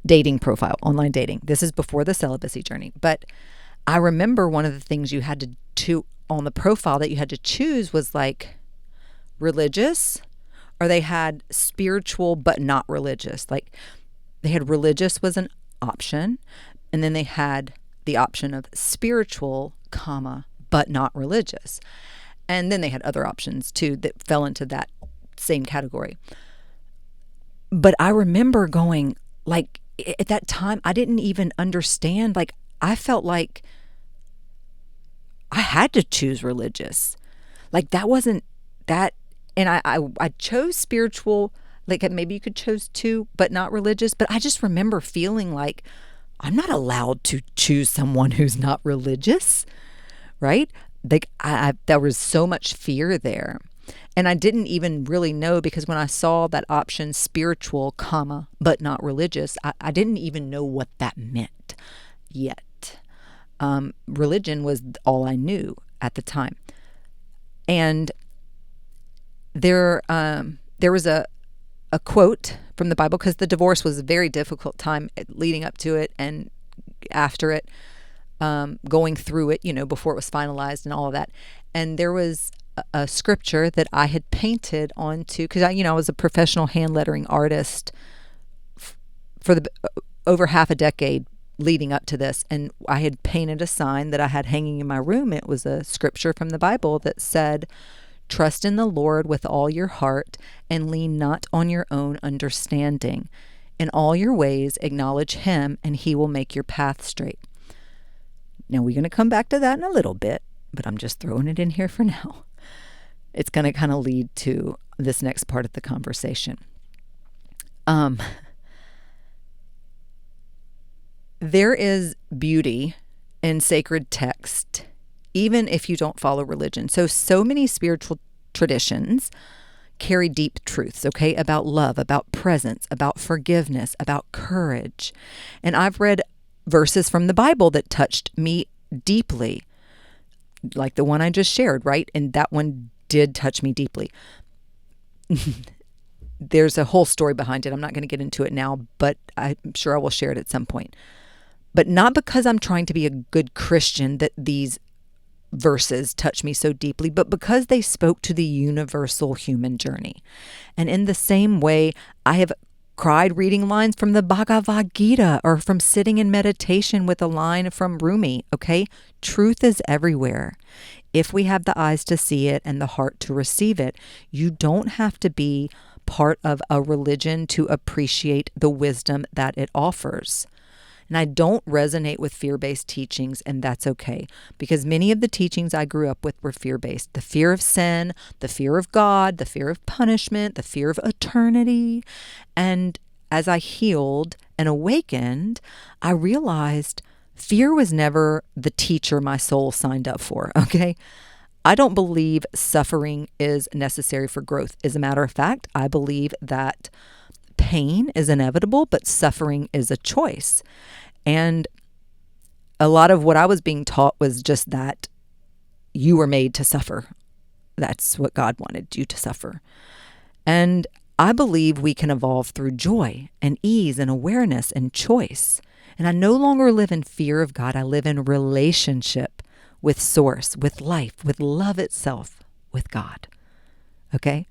dating profile, online dating. This is before the celibacy journey. But I remember one of the things you had to on the profile that you had to choose was like religious, or they had spiritual but not religious. Like they had religious was an option, and then they had the option of spiritual, comma, but not religious. And then they had other options too that fell into that same category. But I remember going, like, at that time, I didn't even understand. Like, I felt like I had to choose religious. Like, that wasn't that. And I chose spiritual. Like, maybe you could choose two, but not religious. But I just remember feeling like I'm not allowed to choose someone who's not religious, right? Like, there was so much fear there. And I didn't even really know, because when I saw that option, spiritual, comma, but not religious, I didn't even know what that meant yet. Religion was all I knew at the time. And there was a quote from the Bible, because the divorce was a very difficult time leading up to it and after it, going through it, before it was finalized and all of that. And there was a scripture that I had painted onto, because I was a professional hand lettering artist for the over half a decade leading up to this, and I had painted a sign that I had hanging in my room. It was a scripture from the Bible that said, "Trust in the Lord with all your heart and lean not on your own understanding. In all your ways acknowledge him, and he will make your path straight." Now, we're going to come back to that in a little bit, but I'm just throwing it in here for now. It's going to kind of lead to this next part of the conversation. There is beauty in sacred text, even if you don't follow religion. So many spiritual traditions carry deep truths, okay, about love, about presence, about forgiveness, about courage. And I've read verses from the Bible that touched me deeply, like the one I just shared, right? And that one did touch me deeply. There's a whole story behind it. I'm not going to get into it now, but I'm sure I will share it at some point. But not because I'm trying to be a good Christian that these verses touch me so deeply, but because they spoke to the universal human journey. And in the same way, I have cried reading lines from the Bhagavad Gita, or from sitting in meditation with a line from Rumi, okay? Truth is everywhere. If we have the eyes to see it and the heart to receive it, you don't have to be part of a religion to appreciate the wisdom that it offers. And I don't resonate with fear-based teachings, and that's okay, because many of the teachings I grew up with were fear-based. The fear of sin, the fear of God, the fear of punishment, the fear of eternity. And as I healed and awakened, I realized fear was never the teacher my soul signed up for, okay? I don't believe suffering is necessary for growth. As a matter of fact, I believe that pain is inevitable, but suffering is a choice. And a lot of what I was being taught was just that you were made to suffer. That's what God wanted you to suffer. And I believe we can evolve through joy and ease and awareness and choice. And I no longer live in fear of God. I live in relationship with Source, with life, with love itself, with God. Okay?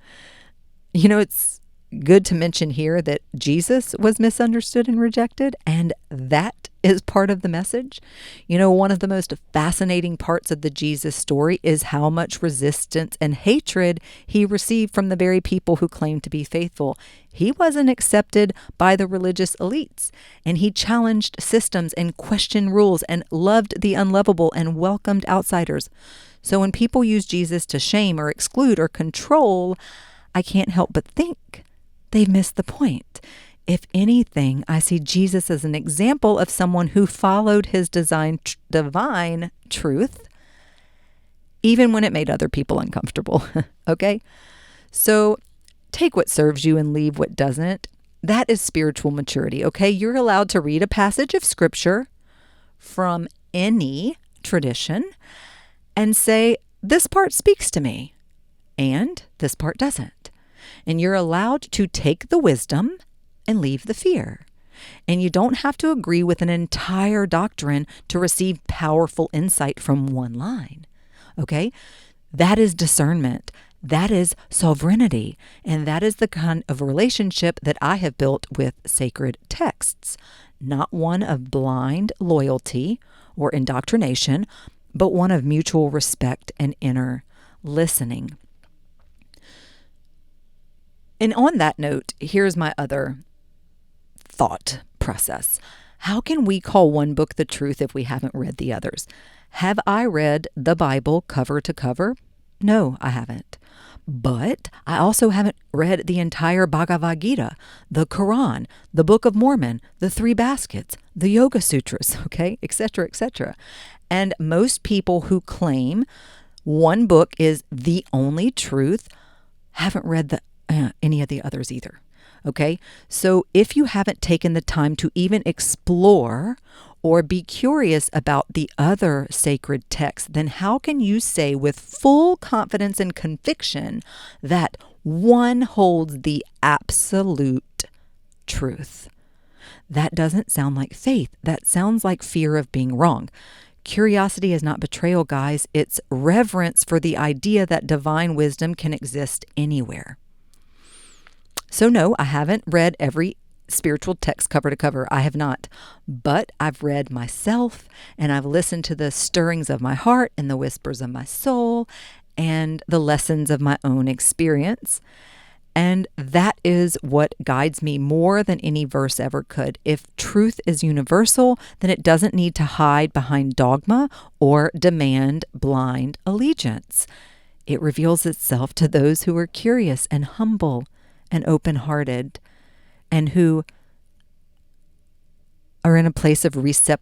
It's good to mention here that Jesus was misunderstood and rejected, and that is part of the message. One of the most fascinating parts of the Jesus story is how much resistance and hatred he received from the very people who claimed to be faithful. He wasn't accepted by the religious elites, and he challenged systems and questioned rules and loved the unlovable and welcomed outsiders. So when people use Jesus to shame or exclude or control, I can't help but think they've missed the point. If anything, I see Jesus as an example of someone who followed his divine truth, even when it made other people uncomfortable. Okay? So take what serves you and leave what doesn't. That is spiritual maturity. Okay? You're allowed to read a passage of scripture from any tradition and say, this part speaks to me, and this part doesn't. And you're allowed to take the wisdom and leave the fear. And you don't have to agree with an entire doctrine to receive powerful insight from one line. Okay? That is discernment. That is sovereignty, and that is the kind of relationship that I have built with sacred texts. Not one of blind loyalty or indoctrination, but one of mutual respect and inner listening. And on that note, here's my other thought process. How can we call one book the truth if we haven't read the others? Have I read the Bible cover to cover? No, I haven't. But I also haven't read the entire Bhagavad Gita, the Quran, the Book of Mormon, the Three Baskets, the Yoga Sutras, okay, etc., etc. And most people who claim one book is the only truth haven't read any of the others either. Okay, so if you haven't taken the time to even explore or be curious about the other sacred texts, then how can you say with full confidence and conviction that one holds the absolute truth? That doesn't sound like faith. That sounds like fear of being wrong. Curiosity is not betrayal, guys. It's reverence for the idea that divine wisdom can exist anywhere. So no, I haven't read every spiritual text cover to cover. I have not. But I've read myself, and I've listened to the stirrings of my heart and the whispers of my soul and the lessons of my own experience. And that is what guides me more than any verse ever could. If truth is universal, then it doesn't need to hide behind dogma or demand blind allegiance. It reveals itself to those who are curious and humble and open-hearted, and who are in a place of reception,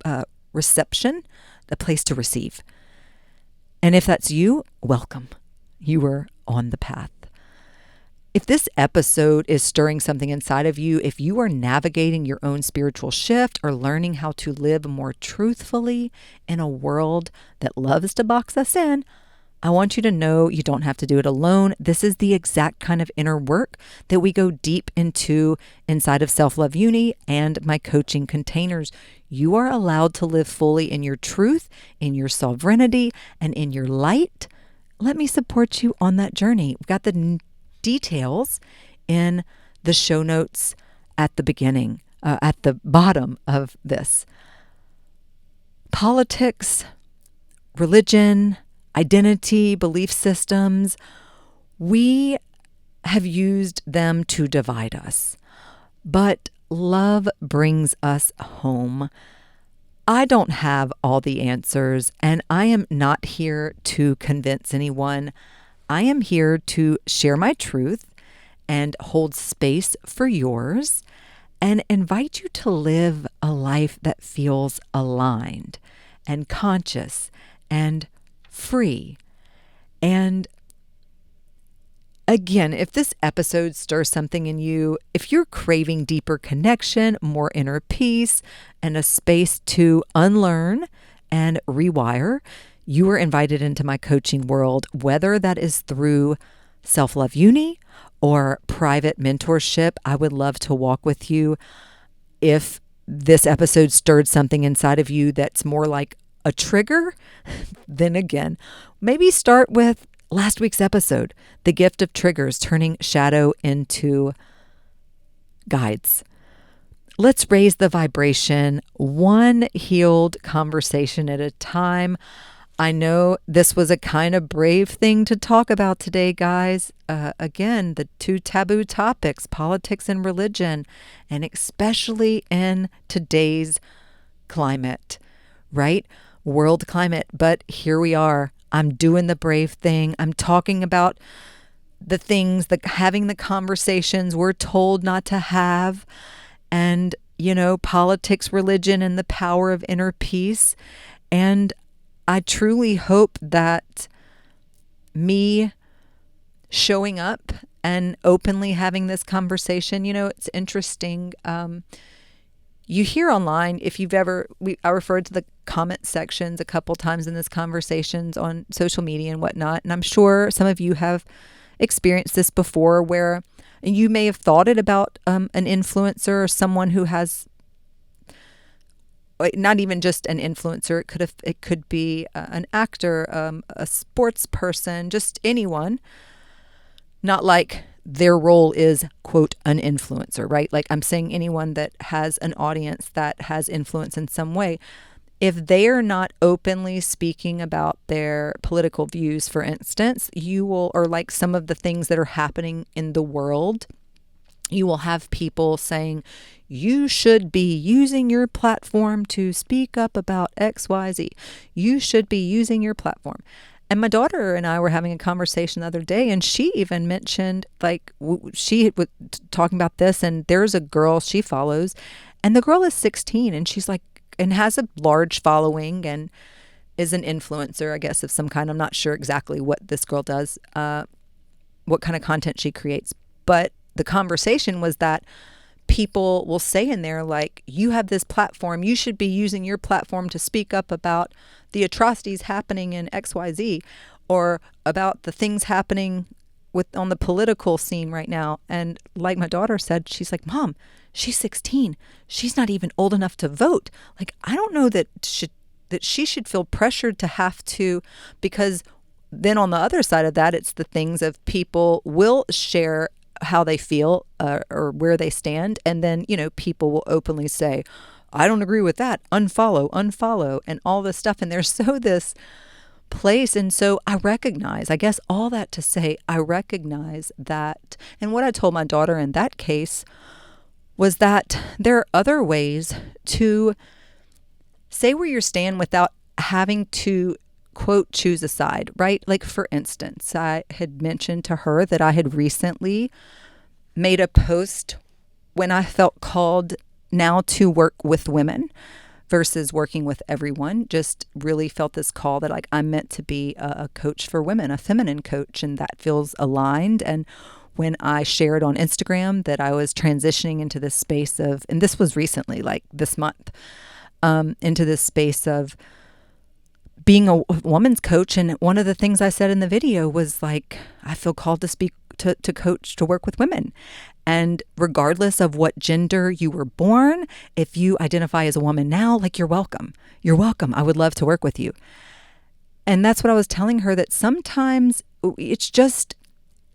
a place to receive. And if that's you, welcome. You are on the path. If this episode is stirring something inside of you, if you are navigating your own spiritual shift or learning how to live more truthfully in a world that loves to box us in, I want you to know you don't have to do it alone. This is the exact kind of inner work that we go deep into inside of Self-Love Uni and my coaching containers. You are allowed to live fully in your truth, in your sovereignty, and in your light. Let me support you on that journey. We've got the details in the show notes at the beginning, at the bottom of this. Politics, religion, identity, belief systems, we have used them to divide us. But love brings us home. I don't have all the answers, and I am not here to convince anyone. I am here to share my truth and hold space for yours and invite you to live a life that feels aligned and conscious and free. And again, if this episode stirs something in you, if you're craving deeper connection, more inner peace, and a space to unlearn and rewire, you are invited into my coaching world, whether that is through Self-Love Uni or private mentorship. I would love to walk with you. If this episode stirred something inside of you that's more like a trigger, then again, maybe start with last week's episode, The Gift of Triggers, turning shadow into guides. Let's raise the vibration, one healed conversation at a time. I know this was a kind of brave thing to talk about today, guys. Again, the two taboo topics, politics and religion, and especially in today's climate, right? World climate. But here we are. I'm doing the brave thing. I'm talking about the things, having the conversations we're told not to have, and, politics, religion, and the power of inner peace. And I truly hope that me showing up and openly having this conversation, it's interesting. You hear online, if you've ever, I referred to the comment sections a couple times in this conversations on social media and whatnot. And I'm sure some of you have experienced this before, where you may have thought it about an influencer or someone who has, not even just an influencer. It could be an actor, a sports person, just anyone not like their role is, quote, an influencer, right? Like I'm saying anyone that has an audience that has influence in some way. If they are not openly speaking about their political views, for instance, you will, or like some of the things that are happening in the world, you will have people saying, you should be using your platform to speak up about XYZ. You should be using your platform. And my daughter and I were having a conversation the other day, and she even mentioned, like, she was talking about this, and there's a girl she follows, and the girl is 16, and she's like, and has a large following and is an influencer, I guess, of some kind. I'm not sure exactly what this girl does, what kind of content she creates. But the conversation was that people will say in there, like, you have this platform, you should be using your platform to speak up about the atrocities happening in XYZ, or about the things happening on the political scene right now. And like my daughter said, she's like, Mom, she's 16. She's not even old enough to vote. Like, I don't know that she should feel pressured to have to, because then on the other side of that, it's the things of people will share how they feel or where they stand. And then, people will openly say, I don't agree with that. Unfollow, and all this stuff. And there's so this place. And so I recognize, I guess all that to say, I recognize that. And what I told my daughter in that case was that there are other ways to say where you stand without having to, quote, choose a side, right? Like, for instance, I had mentioned to her that I had recently made a post when I felt called now to work with women versus working with everyone. Just really felt this call that, like, I'm meant to be a coach for women, a feminine coach, and that feels aligned. And when I shared on Instagram that I was transitioning into this space of, and this was recently, like this month, into this space of being a woman's coach. And one of the things I said in the video was, like, I feel called to speak, to coach, to work with women. And regardless of what gender you were born, if you identify as a woman now, like, you're welcome. You're welcome. I would love to work with you. And that's what I was telling her, that sometimes it's just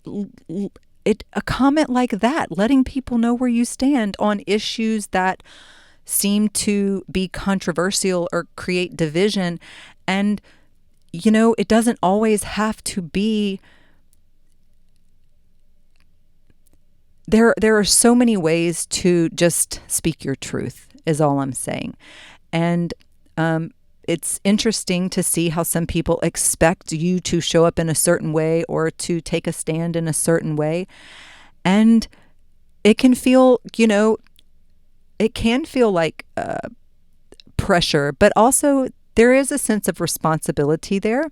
a comment like that, letting people know where you stand on issues that seem to be controversial or create division. And, it doesn't always have to be. There are so many ways to just speak your truth, is all I'm saying. And it's interesting to see how some people expect you to show up in a certain way or to take a stand in a certain way. And it can feel, like pressure, but also there is a sense of responsibility there.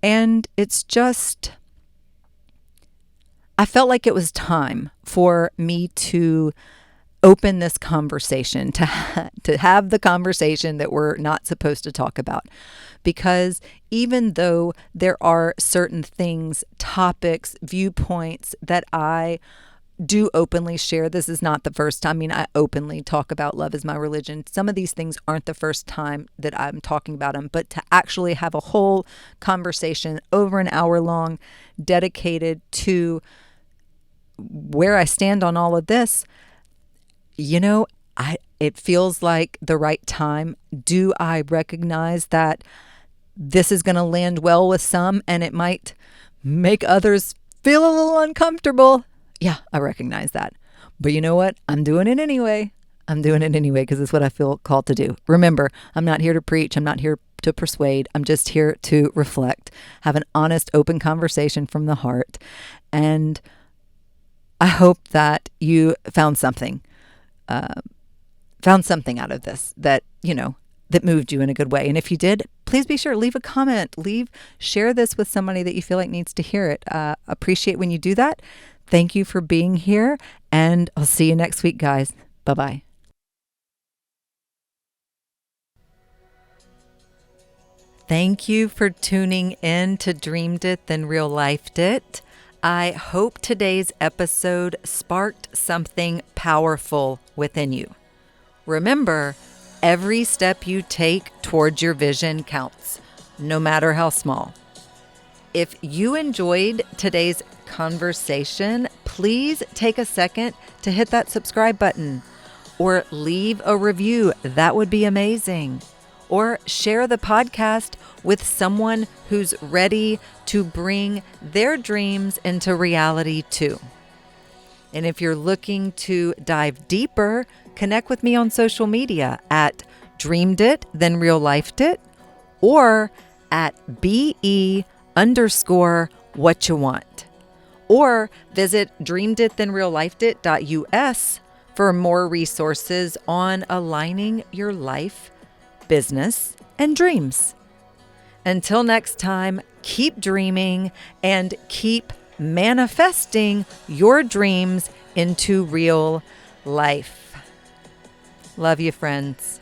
And it's just, I felt like it was time for me to open this conversation, to have the conversation that we're not supposed to talk about. Because even though there are certain things, topics, viewpoints that I do openly share, this is not the first time. I mean, I openly talk about love is my religion. Some of these things aren't the first time that I'm talking about them, but to actually have a whole conversation over an hour long dedicated to where I stand on all of this, it feels like the right time. Do I recognize that this is going to land well with some and it might make others feel a little uncomfortable? Yeah, I recognize that. But you know what? I'm doing it anyway. Because it's what I feel called to do. Remember, I'm not here to preach. I'm not here to persuade. I'm just here to reflect, have an honest, open conversation from the heart. And I hope that you found something out of this that, that moved you in a good way. And if you did, please be sure, leave a comment, share this with somebody that you feel like needs to hear it. Appreciate when you do that. Thank you for being here, and I'll see you next week, guys. Bye-bye. Thank you for tuning in to Dreamed It, Then Real Lifed It. I hope today's episode sparked something powerful within you. Remember, every step you take towards your vision counts, no matter how small. If you enjoyed today's conversation, please take a second to hit that subscribe button or leave a review. That would be amazing. Or share the podcast with someone who's ready to bring their dreams into reality too. And if you're looking to dive deeper, connect with me on social media at Dreamed It, Then Real Lifed It, or at BE_what you want. Or visit dreameditthenreallifedit.us for more resources on aligning your life, business, and dreams. Until next time, keep dreaming and keep manifesting your dreams into real life. Love you, friends.